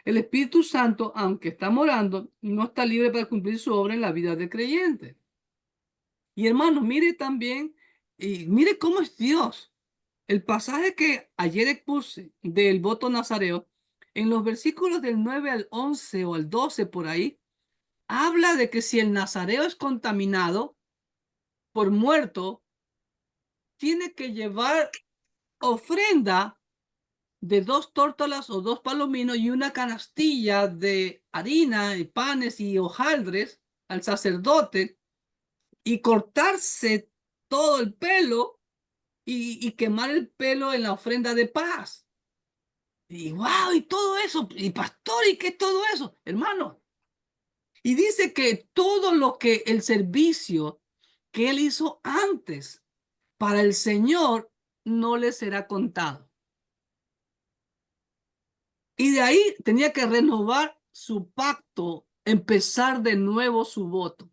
El Espíritu Santo, aunque está morando, no está libre para cumplir su obra en la vida del creyente. Y hermano, mire también, y mire cómo es Dios. El pasaje que ayer expuse del voto nazareo, en los versículos del 9 al 11 o al 12 por ahí, habla de que si el nazareo es contaminado por muerto, tiene que llevar ofrenda de 2 tórtolas o 2 palominos y una canastilla de harina y panes y hojaldres al sacerdote y cortarse todo el pelo y quemar el pelo en la ofrenda de paz. Y wow, y todo eso, y pastor, ¿y qué es todo eso, hermano? Y dice que todo lo que el servicio que él hizo antes para el Señor no le será contado. Y de ahí tenía que renovar su pacto, empezar de nuevo su voto.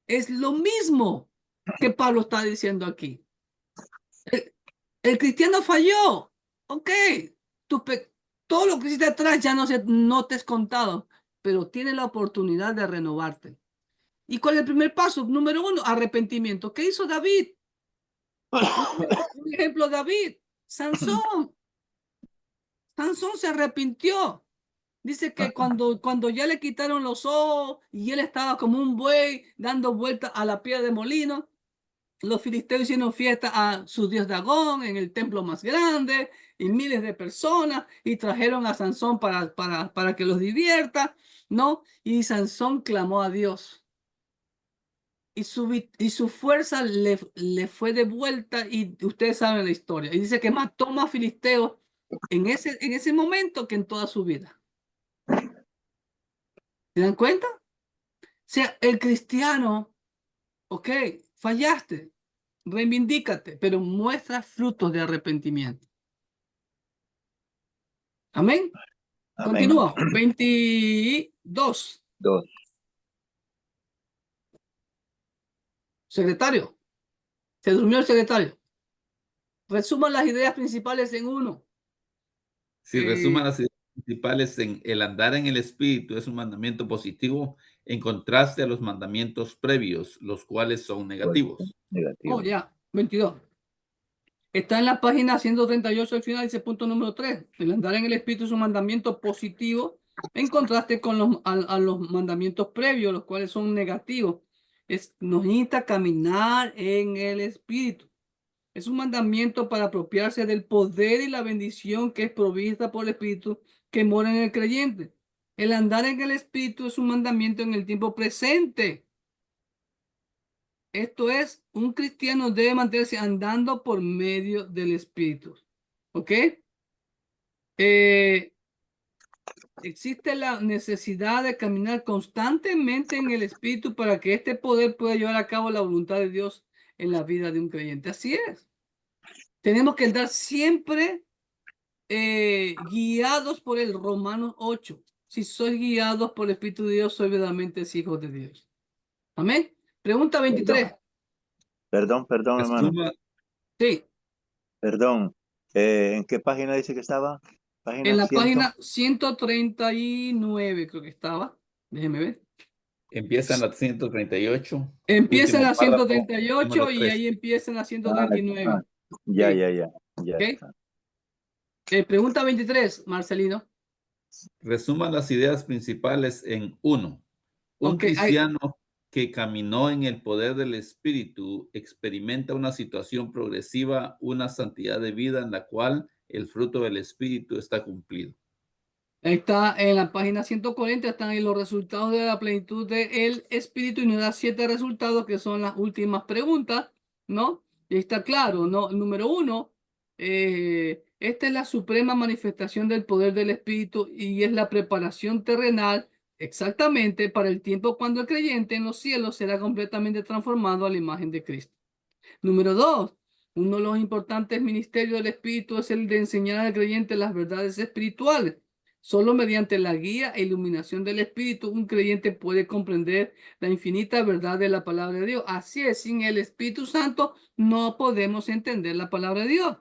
Es lo mismo que Pablo está diciendo aquí. El cristiano falló. Ok, todo lo que hiciste atrás ya no te es contado, pero tiene la oportunidad de renovarte. ¿Y cuál es el primer paso? Número 1, arrepentimiento. ¿Qué hizo David? Un ejemplo, David. Sansón se arrepintió. Dice que cuando ya le quitaron los ojos y él estaba como un buey dando vueltas a la piedra de molino, los filisteos hicieron fiesta a su dios Dagón en el templo más grande y miles de personas y trajeron a Sansón para que los divierta, ¿no? Y Sansón clamó a Dios y su fuerza le fue de vuelta y ustedes saben la historia. Y dice que mató más filisteos en ese momento que en toda su vida. ¿Se dan cuenta? O sea, el cristiano, ok, fallaste, reivindícate, pero muestra frutos de arrepentimiento. Amén. Amén. Continúa. 22. 2. Secretario. Se durmió el secretario. Resuman las ideas principales en uno. Si resuman las ideas principales en el andar en el Espíritu es un mandamiento positivo en contraste a los mandamientos previos, los cuales son negativos. Negativo. Oh, ya. 22. Está en la página 138 al final, dice punto número 3. El andar en el Espíritu es un mandamiento positivo en contraste con a los mandamientos previos, los cuales son negativos. Nos necesita caminar en el Espíritu. Es un mandamiento para apropiarse del poder y la bendición que es provista por el Espíritu que mora en el creyente. El andar en el Espíritu es un mandamiento en el tiempo presente. Esto es, un cristiano debe mantenerse andando por medio del Espíritu. ¿Ok? Existe la necesidad de caminar constantemente en el Espíritu para que este poder pueda llevar a cabo la voluntad de Dios en la vida de un creyente. Así es. Tenemos que andar siempre guiados por el Romanos 8. Si sois guiados por el Espíritu de Dios, sois verdaderamente hijos de Dios. Amén. Pregunta 23. Perdón, hermano. Sí. Perdón. ¿En qué página dice que estaba? En la página 139 creo que estaba. Déjeme ver. Empieza en la 138. Empieza en la último párrafo, 138 número y 3. ahí empieza en la 139. Ya Sí. está. Pregunta 23, Marcelino. Resuma las ideas principales en 1. Un cristiano que caminó en el poder del Espíritu experimenta una situación progresiva, una santidad de vida en la cual el fruto del Espíritu está cumplido. Está en la página 140, están ahí los resultados de la plenitud del Espíritu y nos da 7 resultados que son las últimas preguntas, ¿no? Y está claro, ¿no? Número 1, esta es la suprema manifestación del poder del Espíritu y es la preparación terrenal exactamente para el tiempo cuando el creyente en los cielos será completamente transformado a la imagen de Cristo. Número 2, uno de los importantes ministerios del Espíritu es el de enseñar al creyente las verdades espirituales. Solo mediante la guía e iluminación del Espíritu un creyente puede comprender la infinita verdad de la palabra de Dios. Así es, sin el Espíritu Santo no podemos entender la palabra de Dios.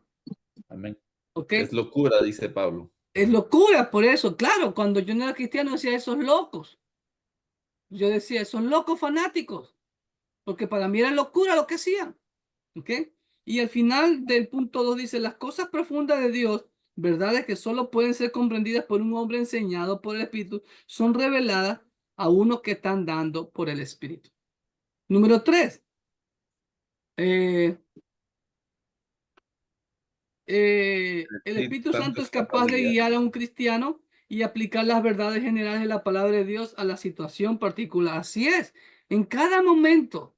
Amén. ¿Okay? Es locura, dice Pablo. Es locura, por eso, claro, cuando yo no era cristiano decía esos locos. Yo decía, esos locos fanáticos, porque para mí era locura lo que hacían. ¿Ok? Y al final del punto 2 dice, las cosas profundas de Dios, verdades que solo pueden ser comprendidas por un hombre enseñado por el Espíritu, son reveladas a unos que están dando por el Espíritu. Número 3. El Espíritu Santo es capaz de guiar a un cristiano y aplicar las verdades generales de la palabra de Dios a la situación particular. Así es, en cada momento,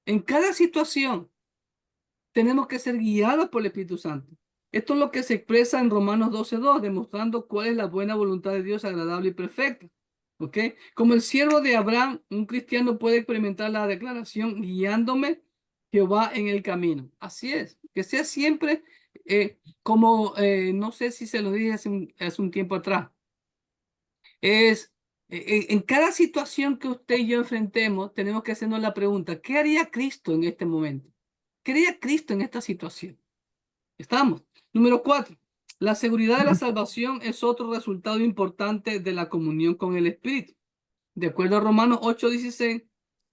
en cada situación, tenemos que ser guiados por el Espíritu Santo. Esto es lo que se expresa en Romanos 12:2, demostrando cuál es la buena voluntad de Dios, agradable y perfecta. ¿Ok? Como el siervo de Abraham, un cristiano puede experimentar la declaración, guiándome Jehová en el camino. Así es, que sea siempre no sé si se lo dije hace un tiempo atrás, en cada situación que usted y yo enfrentemos, tenemos que hacernos la pregunta, ¿qué haría Cristo en este momento? ¿Qué haría Cristo en esta situación? Estamos. Número 4. La seguridad de la salvación es otro resultado importante de la comunión con el Espíritu. De acuerdo a Romanos 8:16,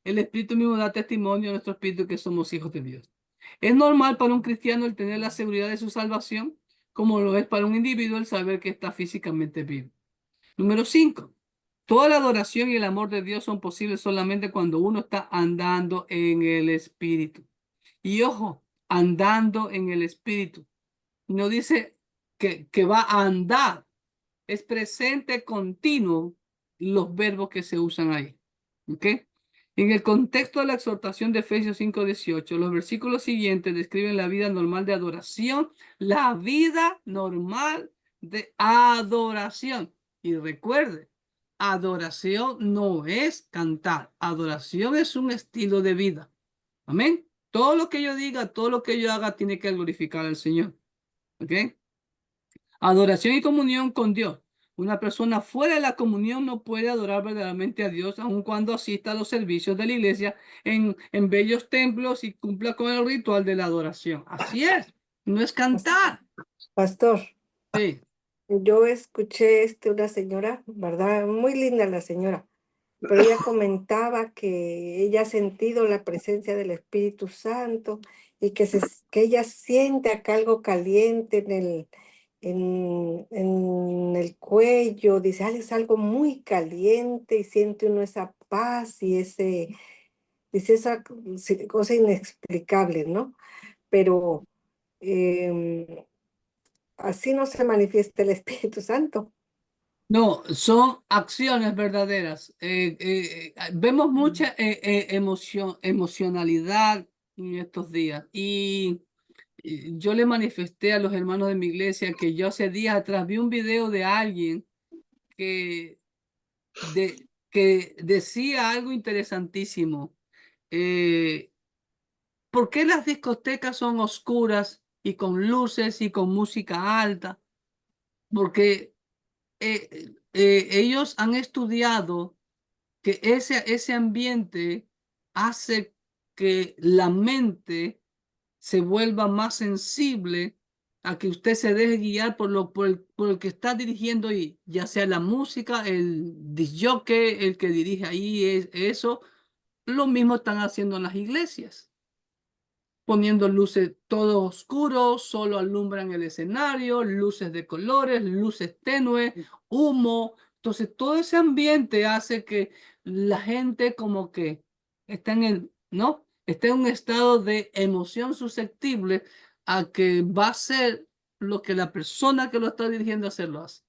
el Espíritu mismo da testimonio a nuestro espíritu que somos hijos de Dios. Es normal para un cristiano el tener la seguridad de su salvación, como lo es para un individuo el saber que está físicamente vivo. Número 5. Toda la adoración y el amor de Dios son posibles solamente cuando uno está andando en el Espíritu. Y ojo, andando en el Espíritu. No dice que va a andar. Es presente continuo los verbos que se usan ahí. ¿Ok? En el contexto de la exhortación de Efesios 5:18, los versículos siguientes describen la vida normal de adoración, la vida normal de adoración. Y recuerde, adoración no es cantar, adoración es un estilo de vida. Amén. Todo lo que yo diga, todo lo que yo haga tiene que glorificar al Señor. ¿Ok? Adoración y comunión con Dios. Una persona fuera de la comunión no puede adorar verdaderamente a Dios, aun cuando asista a los servicios de la iglesia en bellos templos y cumpla con el ritual de la adoración. Así es, no es cantar. Pastor, Sí. yo escuché una señora, ¿verdad? Muy linda la señora, pero ella comentaba que ella ha sentido la presencia del Espíritu Santo y que ella siente acá algo caliente en el cuello. Dice, "Ay, es algo muy caliente", y siente uno esa paz y dice esa cosa inexplicable, ¿no? Pero em, así no se manifiesta el Espíritu Santo. No, son acciones verdaderas. Vemos mucha emocionalidad en estos días y yo le manifesté a los hermanos de mi iglesia que yo hace días atrás vi un video de alguien que, que decía algo interesantísimo. ¿Por qué las discotecas son oscuras y con luces y con música alta? Porque ellos han estudiado que ese ambiente hace que la mente se vuelva más sensible a que usted se deje guiar por el que está dirigiendo ahí, ya sea la música, el disc jockey, el que dirige ahí, eso. Lo mismo están haciendo en las iglesias, poniendo luces todo oscuro, solo alumbran el escenario, luces de colores, luces tenues, humo. Entonces, todo ese ambiente hace que la gente como que está ¿no? Está en un estado de emoción susceptible a que va a ser lo que la persona que lo está dirigiendo a hacerlo hace.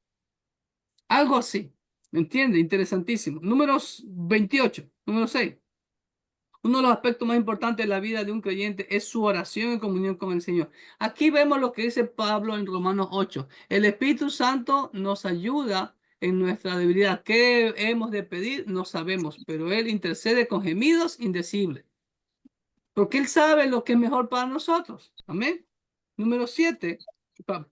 Algo así. ¿Me entiende? Interesantísimo. Números 28, número 6. Uno de los aspectos más importantes de la vida de un creyente es su oración en comunión con el Señor. Aquí vemos lo que dice Pablo en Romanos 8. El Espíritu Santo nos ayuda en nuestra debilidad. ¿Qué hemos de pedir? No sabemos, pero Él intercede con gemidos indecibles. Porque Él sabe lo que es mejor para nosotros. Amén. Número 7,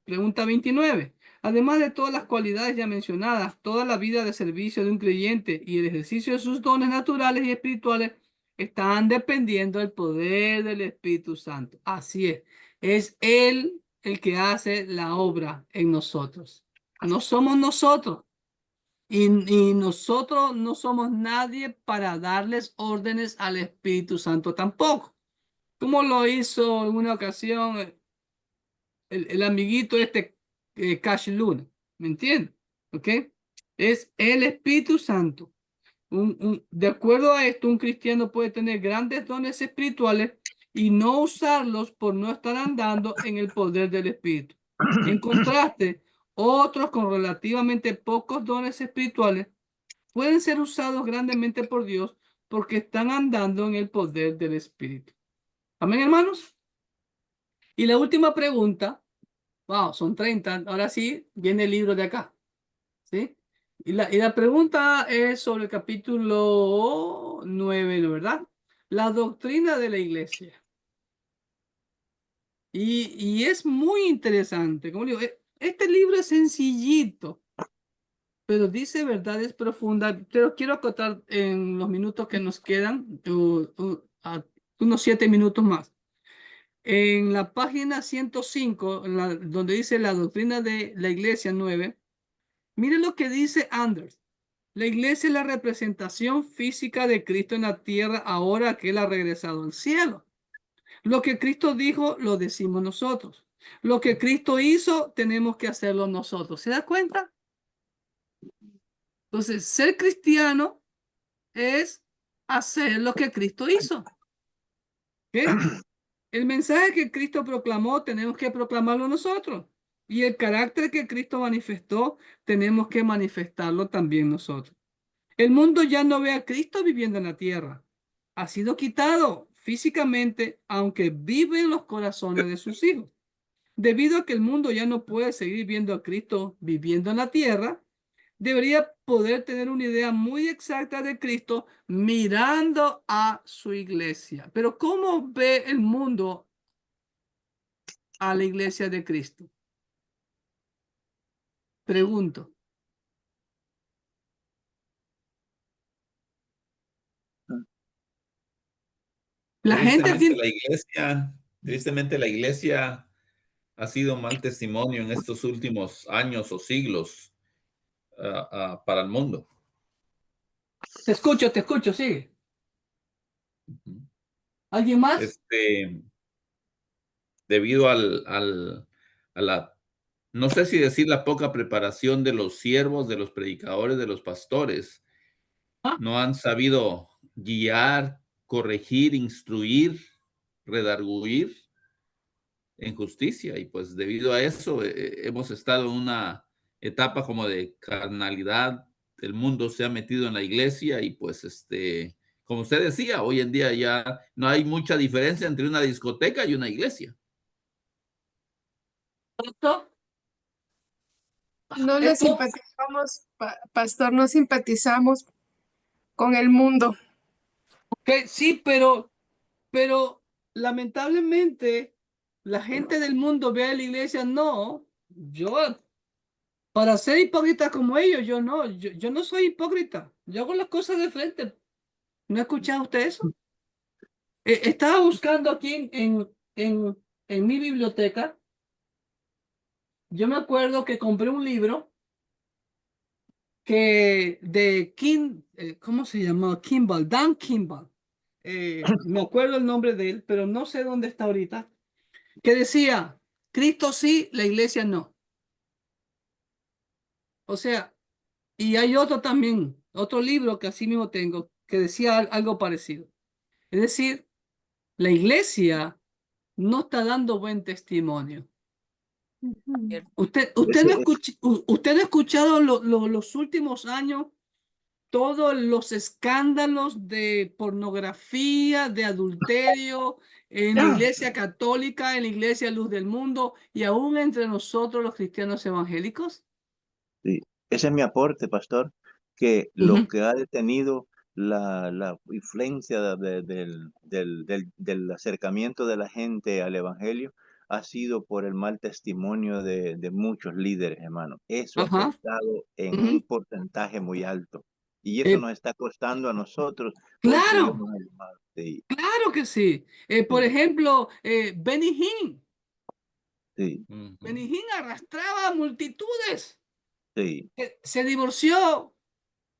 pregunta 29. Además de todas las cualidades ya mencionadas, toda la vida de servicio de un creyente y el ejercicio de sus dones naturales y espirituales están dependiendo del poder del Espíritu Santo. Así es Él el que hace la obra en nosotros. No somos nosotros. Y nosotros no somos nadie para darles órdenes al Espíritu Santo tampoco. Como lo hizo en una ocasión el amiguito Cash Luna, ¿me entiendes? ¿Ok? Es el Espíritu Santo. De acuerdo a esto, un cristiano puede tener grandes dones espirituales y no usarlos por no estar andando en el poder del Espíritu. En contraste, otros con relativamente pocos dones espirituales pueden ser usados grandemente por Dios porque están andando en el poder del Espíritu. Amén, hermanos. Y la última pregunta, wow, son 30, ahora sí viene el libro de acá, ¿sí? Y la pregunta es sobre el capítulo 9, ¿no? ¿Verdad? La doctrina de la iglesia. Y es muy interesante, como digo, este libro es sencillito, pero dice verdades profundas. Pero quiero acotar en los minutos que nos quedan, unos 7 minutos más. En la página 105, donde dice la doctrina de la iglesia 9, mire lo que dice Anders. La iglesia es la representación física de Cristo en la tierra ahora que Él ha regresado al cielo. Lo que Cristo dijo, lo decimos nosotros. Lo que Cristo hizo, tenemos que hacerlo nosotros. ¿Se da cuenta? Entonces, ser cristiano es hacer lo que Cristo hizo. ¿Ok? El mensaje que Cristo proclamó, tenemos que proclamarlo nosotros. Y el carácter que Cristo manifestó, tenemos que manifestarlo también nosotros. El mundo ya no ve a Cristo viviendo en la tierra. Ha sido quitado físicamente, aunque vive en los corazones de sus hijos. Debido a que el mundo ya no puede seguir viendo a Cristo viviendo en la tierra, debería poder tener una idea muy exacta de Cristo mirando a su iglesia. Pero ¿cómo ve el mundo a la iglesia de Cristo? Pregunto. La gente tiene... Tristemente la iglesia ha sido mal testimonio en estos últimos años o siglos para el mundo. Te escucho, sigue. ¿Alguien más? Debido a la, no sé si decir la poca preparación de los siervos, de los predicadores, de los pastores, no han sabido guiar, corregir, instruir, redarguir en justicia. Y pues debido a eso hemos estado en una etapa como de carnalidad. El mundo se ha metido en la iglesia y pues como usted decía, hoy en día ya no hay mucha diferencia entre una discoteca y una iglesia. No le simpatizamos, pastor, no simpatizamos con el mundo. Okay, sí, pero lamentablemente la gente del mundo ve a la iglesia, no, yo, para ser hipócrita como ellos, yo no soy hipócrita, yo hago las cosas de frente. ¿No ha escuchado usted eso? Estaba buscando aquí en mi biblioteca. Yo me acuerdo que compré un libro que de ¿cómo se llamaba? Kimball, Dan Kimball. Me acuerdo el nombre de él, pero no sé dónde está ahorita. Que decía, Cristo sí, la iglesia no. O sea, y hay otro también, otro libro que así mismo tengo, que decía algo parecido. Es decir, la iglesia no está dando buen testimonio. Usted no ha escuchado los últimos años todos los escándalos de pornografía, de adulterio en la iglesia católica, en la iglesia Luz del Mundo y aún entre nosotros los cristianos evangélicos? Sí, ese es mi aporte, pastor, que lo que ha detenido la influencia del acercamiento de la gente al evangelio ha sido por el mal testimonio de muchos líderes, hermano. Eso ha afectado en un porcentaje muy alto. Y eso nos está costando a nosotros. Porque Dios nos ha llamado. Sí. Claro que sí. Por ejemplo, Benny Hinn. Sí. Benny Hinn arrastraba multitudes. Sí. Se divorció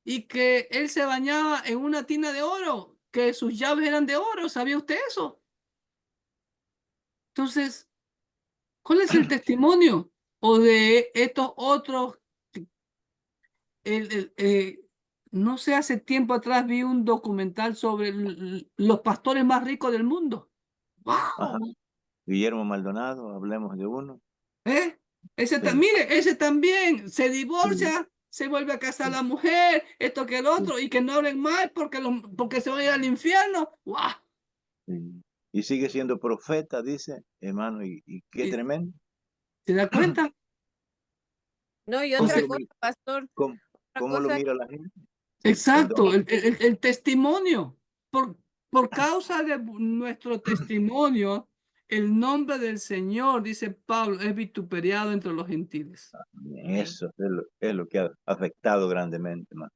y que él se bañaba en una tina de oro, que sus llaves eran de oro. ¿Sabía usted eso? Entonces, ¿cuál es el testimonio? O de estos otros. No sé, hace tiempo atrás vi un documental sobre los pastores más ricos del mundo. ¡Wow! Ajá. Guillermo Maldonado, hablemos de uno. Mire, ese también se divorcia, se vuelve a casar la mujer, esto que el otro, y que no hablen mal porque se van a ir al infierno. ¡Wow! Sí. Y sigue siendo profeta, dice, hermano, y qué tremendo. ¿Se da cuenta? No, y otra cosa, pastor. ¿Cómo lo mira la gente? Exacto, el testimonio. Por causa de nuestro testimonio, el nombre del Señor, dice Pablo, es vituperiado entre los gentiles. Eso es lo que ha afectado grandemente, más.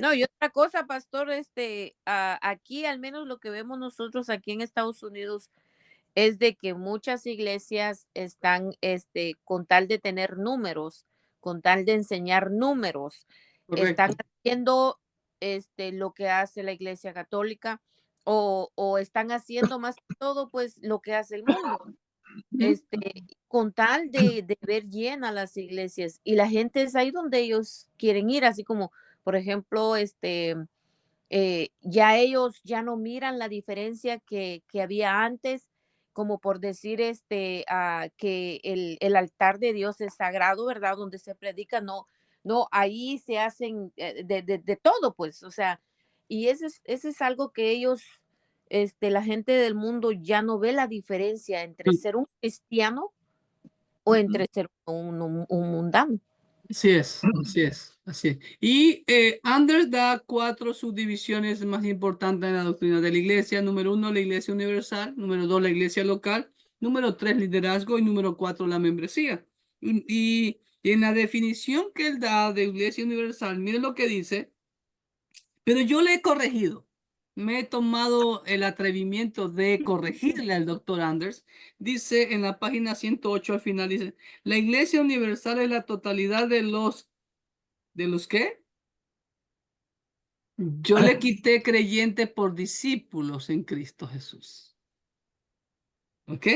No, y otra cosa, pastor, aquí al menos lo que vemos nosotros aquí en Estados Unidos es de que muchas iglesias están, con tal de tener números, con tal de enseñar números, están haciendo, lo que hace la Iglesia Católica o están haciendo más que todo, pues, lo que hace el mundo. Con tal de ver llenas las iglesias y la gente es ahí donde ellos quieren ir, así como Por ejemplo, ya ellos ya no miran la diferencia que había antes, como por decir que el altar de Dios es sagrado, ¿verdad? Donde se predica, no, ahí se hacen de todo, pues, o sea, y ese es algo que ellos, la gente del mundo ya no ve la diferencia entre ser un cristiano o entre ser un mundano. Así es, así es, así es. Y Anders da 4 subdivisiones más importantes en la doctrina de la iglesia. Número 1, la iglesia universal. Número 2, la iglesia local. Número 3, liderazgo. Y número 4, la membresía. Y en la definición que él da de iglesia universal, miren lo que dice. Pero yo le he corregido. Me he tomado el atrevimiento de corregirle al doctor Anders. Dice en la página 108 al final, dice, la iglesia universal es la totalidad ¿de los qué? Yo le quité creyente por discípulos en Cristo Jesús. ¿Ok?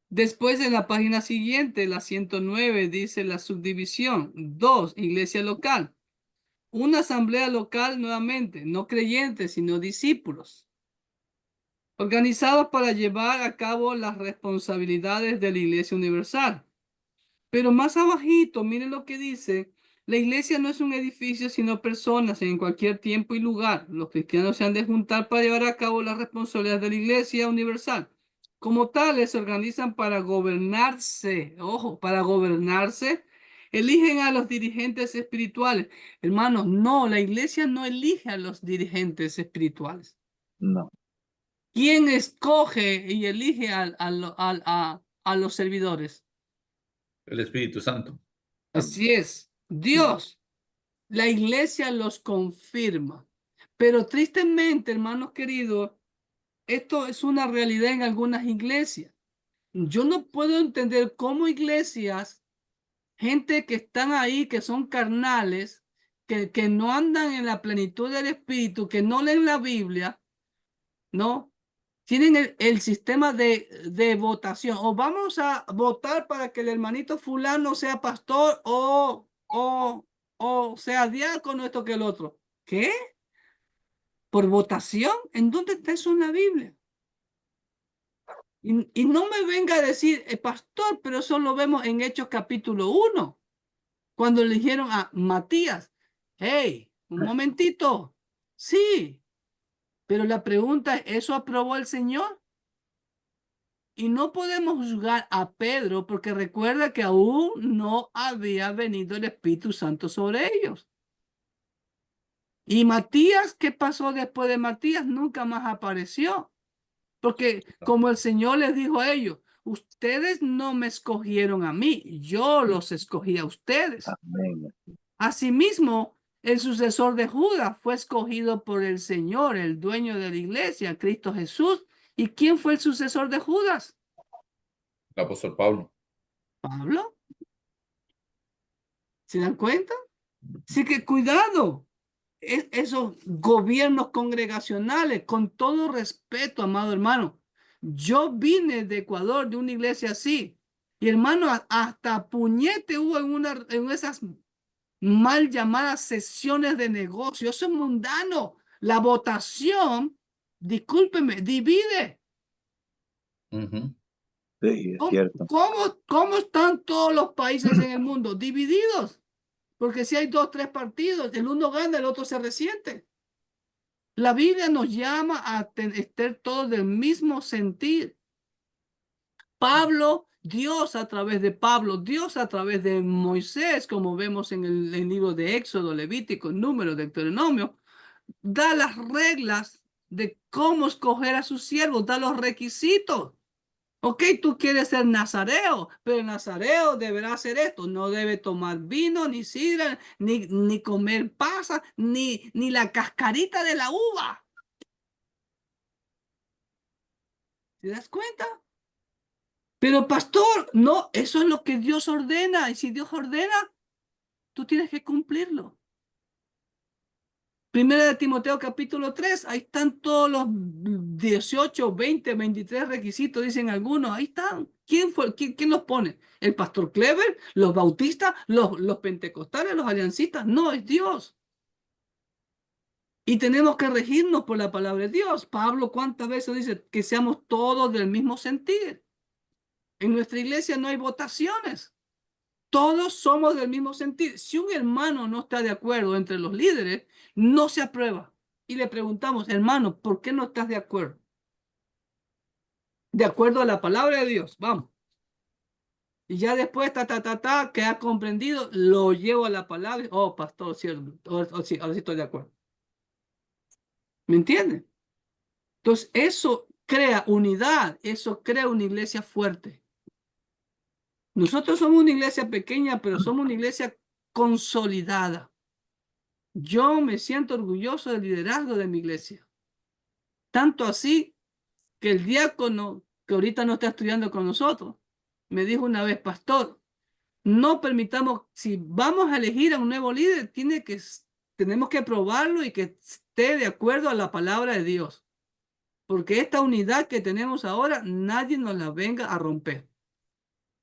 Después en la página siguiente, la 109, dice la subdivisión. 2, iglesia local. Una asamblea local nuevamente, no creyentes, sino discípulos, organizados para llevar a cabo las responsabilidades de la Iglesia Universal. Pero más abajito, miren lo que dice, la iglesia no es un edificio, sino personas en cualquier tiempo y lugar. Los cristianos se han de juntar para llevar a cabo las responsabilidades de la Iglesia Universal. Como tales, se organizan para gobernarse, ojo, para gobernarse. Eligen a los dirigentes espirituales. Hermanos, no, la iglesia no elige a los dirigentes espirituales. No. ¿Quién escoge y elige a los servidores? El Espíritu Santo. Así es, Dios. La iglesia los confirma. Pero tristemente, hermanos queridos, esto es una realidad en algunas iglesias. Yo no puedo entender cómo iglesias, gente que están ahí, que son carnales, que no andan en la plenitud del Espíritu, que no leen la Biblia, ¿no? Tienen el sistema de votación. O vamos a votar para que el hermanito fulano sea pastor o sea diácono, esto que el otro. ¿Qué? ¿Por votación? ¿En dónde está eso en la Biblia? Y no me venga a decir, pastor, pero eso lo vemos en Hechos capítulo 1, cuando eligieron a Matías. Hey, un momentito. Sí, pero la pregunta es, ¿eso aprobó el Señor? Y no podemos juzgar a Pedro porque recuerda que aún no había venido el Espíritu Santo sobre ellos. Y Matías, ¿qué pasó después de Matías? Nunca más apareció. Porque como el Señor les dijo a ellos, ustedes no me escogieron a mí, yo los escogí a ustedes. Amén. Asimismo, el sucesor de Judas fue escogido por el Señor, el dueño de la iglesia, Cristo Jesús. ¿Y quién fue el sucesor de Judas? El apóstol Pablo. Pablo. ¿Se dan cuenta? Así que cuidado. Esos gobiernos congregacionales, con todo respeto, amado hermano. Yo vine de Ecuador, de una iglesia así. Y hermano, hasta puñete hubo en esas mal llamadas sesiones de negocio. Eso es mundano. La votación, discúlpeme, divide. Sí, es cierto. ¿Cómo están todos los países en el mundo? Divididos. Porque si hay 2, 3 partidos, el uno gana, el otro se resiente. La Biblia nos llama a estar todos del mismo sentir. Pablo, Dios a través de Pablo, Dios a través de Moisés, como vemos en el libro de Éxodo, Levítico, Número, Deuteronomio, da las reglas de cómo escoger a sus siervos, da los requisitos. Ok, tú quieres ser nazareo, pero el nazareo deberá hacer esto. No debe tomar vino, ni sidra, ni comer pasa, ni la cascarita de la uva. ¿Te das cuenta? Pero pastor, no, eso es lo que Dios ordena. Y si Dios ordena, tú tienes que cumplirlo. Primera de Timoteo capítulo 3, ahí están todos los 18, 20, 23 requisitos, dicen algunos, ahí están. ¿Quién los pone? ¿El pastor Clever? ¿Los bautistas? ¿Los pentecostales? ¿Los aliancistas? No, es Dios. Y tenemos que regirnos por la palabra de Dios. Pablo, ¿cuántas veces dice que seamos todos del mismo sentir? En nuestra iglesia no hay votaciones. Todos somos del mismo sentir. Si un hermano no está de acuerdo entre los líderes, no se aprueba. Y le preguntamos, hermano, ¿por qué no estás de acuerdo? De acuerdo a la palabra de Dios, vamos. Y ya después, que ha comprendido, lo llevo a la palabra. Oh, pastor, cierto. Sí, ahora sí estoy de acuerdo. ¿Me entienden? Entonces, eso crea unidad, eso crea una iglesia fuerte. Nosotros somos una iglesia pequeña, pero somos una iglesia consolidada. Yo me siento orgulloso del liderazgo de mi iglesia. Tanto así que el diácono, que ahorita no está estudiando con nosotros, me dijo una vez, pastor, no permitamos, si vamos a elegir a un nuevo líder, tenemos que probarlo y que esté de acuerdo a la palabra de Dios. Porque esta unidad que tenemos ahora, nadie nos la venga a romper.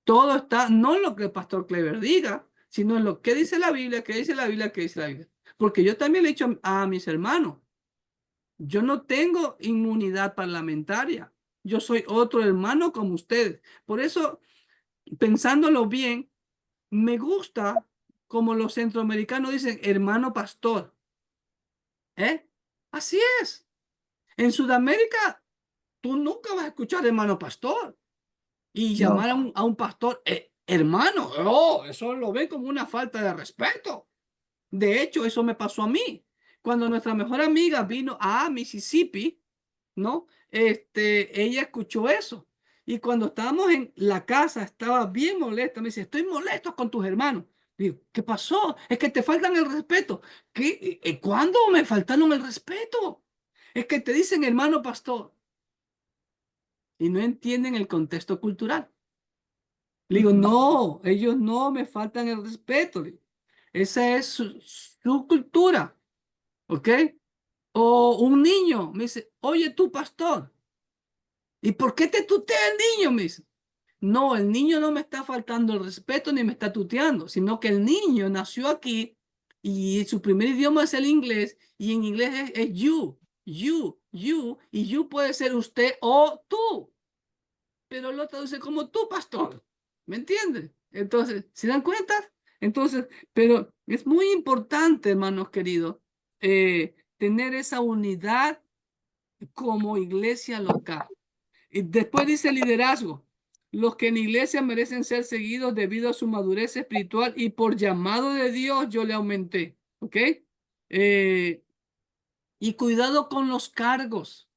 Todo está, no en lo que el pastor Clever diga, sino en lo que dice la Biblia, que dice la Biblia, que dice la Biblia. Porque yo también le he dicho a mis hermanos, yo no tengo inmunidad parlamentaria. Yo soy otro hermano como ustedes. Por eso, pensándolo bien, me gusta como los centroamericanos dicen, hermano pastor. Así es. En Sudamérica, tú nunca vas a escuchar hermano pastor. Y llamar a un pastor hermano, eso lo ven como una falta de respeto. De hecho, eso me pasó a mí. Cuando nuestra mejor amiga vino a Mississippi, ¿no? Ella escuchó eso. Y cuando estábamos en la casa, estaba bien molesta. Me dice, estoy molesto con tus hermanos. Digo, ¿qué pasó? Es que te faltan el respeto. ¿Qué? ¿Cuándo me faltaron el respeto? Es que te dicen hermano pastor. Y no entienden el contexto cultural. Le digo, no, ellos no me faltan el respeto. Esa es su cultura, ¿ok? O un niño me dice, oye, tú pastor, ¿y por qué te tutea el niño? Me dice, no, el niño no me está faltando el respeto ni me está tuteando, sino que el niño nació aquí y su primer idioma es el inglés y en inglés es you, y you puede ser usted o tú, pero lo traduce como tú, pastor. ¿Me entiendes? Entonces, ¿se dan cuenta? Entonces, pero es muy importante, hermanos queridos, tener esa unidad como iglesia local. Y después dice liderazgo. Los que en iglesia merecen ser seguidos debido a su madurez espiritual y por llamado de Dios yo le aumenté. ¿Ok? Y cuidado con los cargos,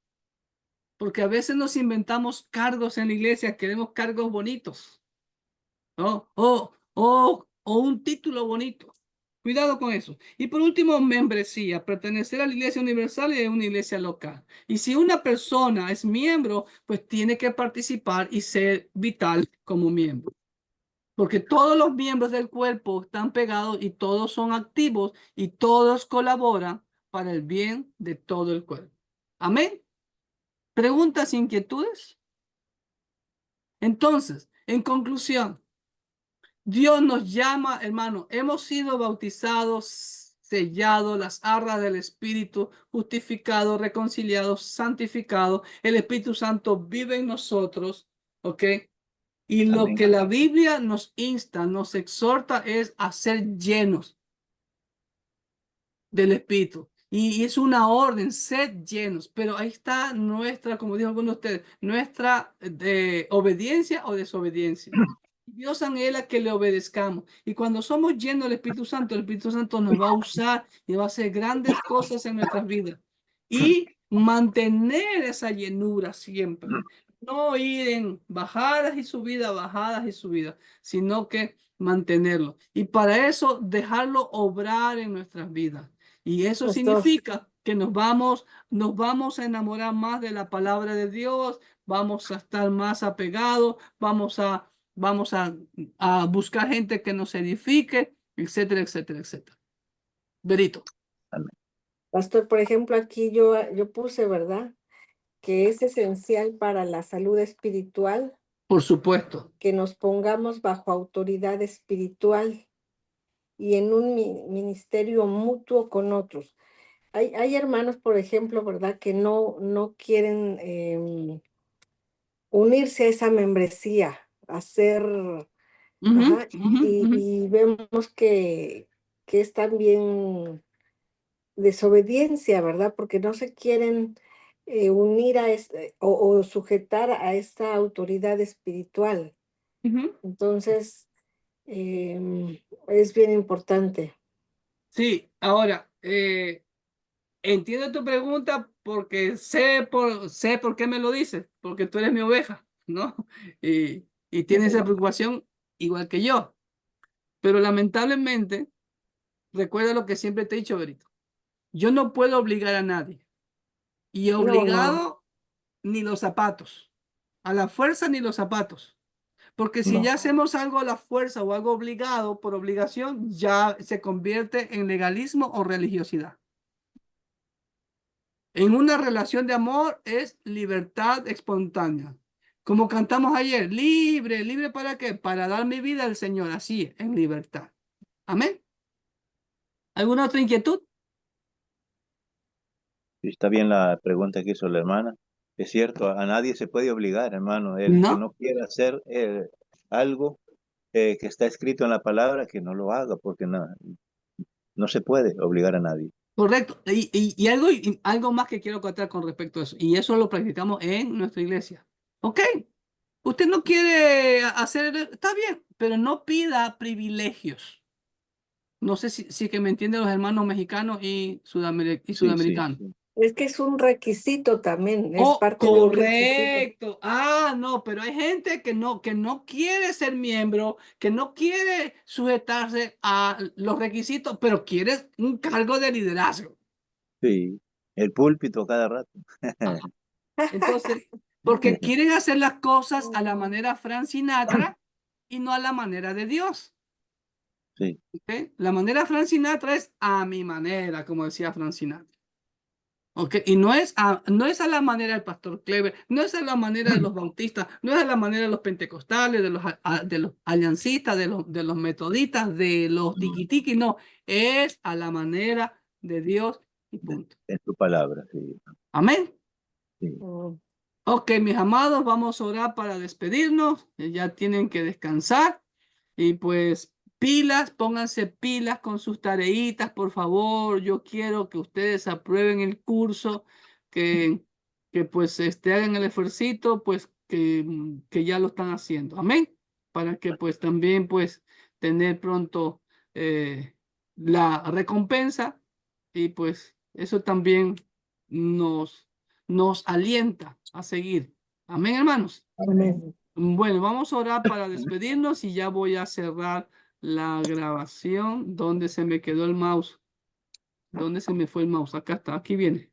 porque a veces nos inventamos cargos en la iglesia, queremos cargos bonitos, ¿no? O un título bonito. Cuidado con eso. Y por último, membresía, pertenecer a la iglesia universal y a una iglesia local. Y si una persona es miembro, pues tiene que participar y ser vital como miembro. Porque todos los miembros del cuerpo están pegados y todos son activos y todos colaboran para el bien de todo el cuerpo. Amén. ¿Preguntas, inquietudes? Entonces, en conclusión, Dios nos llama, hermano, hemos sido bautizados, sellados, las arras del Espíritu, justificados, reconciliados, santificados. El Espíritu Santo vive en nosotros, ¿ok? Y lo Amén. que la Biblia nos insta, nos exhorta es a ser llenos del Espíritu. Y es una orden, sed llenos. Pero ahí está nuestra, como dijo alguno de ustedes, nuestra obediencia o desobediencia. Dios anhela que le obedezcamos. Y cuando somos llenos del Espíritu Santo, el Espíritu Santo nos va a usar y va a hacer grandes cosas en nuestras vidas. Y mantener esa llenura siempre. No ir en bajadas y subidas, sino que mantenerlo. Y para eso dejarlo obrar en nuestras vidas. Y eso Pastor. significa que nos vamos a enamorar más de la palabra de Dios, vamos a estar más apegados, vamos a buscar gente que nos edifique, etcétera, etcétera, etcétera. Berito. Pastor, por ejemplo, aquí yo puse, ¿verdad? Que es esencial para la salud espiritual Por supuesto. que nos pongamos bajo autoridad espiritual y en un ministerio mutuo con otros. hay hermanos, por ejemplo, ¿verdad? Que no quieren unirse a esa membresía, hacer, ajá, y vemos que es también desobediencia, ¿verdad? Porque no se quieren unir a o sujetar a esta autoridad espiritual. Entonces, es bien importante. Sí, ahora, entiendo tu pregunta porque sé por qué me lo dices, porque tú eres mi oveja, ¿no? Y tienes esa preocupación igual que yo. Pero lamentablemente, recuerda lo que siempre te he dicho, Berito. Yo no puedo obligar a nadie. Y No, obligado ni los zapatos. A la fuerza ni los zapatos. Porque si No. ya hacemos algo a la fuerza o algo obligado por obligación, ya se convierte en legalismo o religiosidad. En una relación de amor es libertad espontánea. Como cantamos ayer, libre, libre ¿para qué? Para dar mi vida al Señor, así, en libertad. Amén. ¿Alguna otra inquietud? Está bien la pregunta que hizo la hermana. Es cierto, a nadie se puede obligar, hermano. El que No, no quiera hacer algo que está escrito en la palabra, que no lo haga, porque no se puede obligar a nadie. correcto. Y algo más que quiero contar con respecto a eso. Y eso lo practicamos en nuestra iglesia. Ok, usted no quiere hacer, está bien, pero no pida privilegios. No sé si que me entienden los hermanos mexicanos y Sí, sudamericanos. sí. Es que es un requisito también, es Oh, parte de un requisito. correcto. Ah, no, pero hay gente que no quiere ser miembro, que no quiere sujetarse a los requisitos, pero quiere un cargo de liderazgo. Sí, el púlpito cada rato. Ajá. Entonces, porque quieren hacer las cosas a la manera Frank Sinatra y no a la manera de Dios. Sí, ¿Ok? La manera Frank Sinatra es a mi manera, como decía Frank Sinatra. ¿Ok? Y no es a la manera del pastor Clever, no es a la manera de los bautistas, no es a la manera de los pentecostales, de los aliancistas, de los metodistas, de los tiquitiquis, no, es a la manera de Dios y punto. en tu palabra, sí. Amén. Sí. Mm. Ok, mis amados, vamos a orar para despedirnos. Ya tienen que descansar. Y pues pilas, pónganse pilas con sus tareitas, por favor. Yo quiero que ustedes aprueben el curso, que pues hagan el esfuercito, pues que ya lo están haciendo. Amén. Para que pues también pues tener pronto la recompensa y pues eso también nos alienta a seguir. Amén, hermanos. Amén. Bueno, vamos a orar para despedirnos y ya voy a cerrar la grabación. ¿Dónde se me quedó el mouse? ¿Dónde se me fue el mouse? Acá está, aquí viene.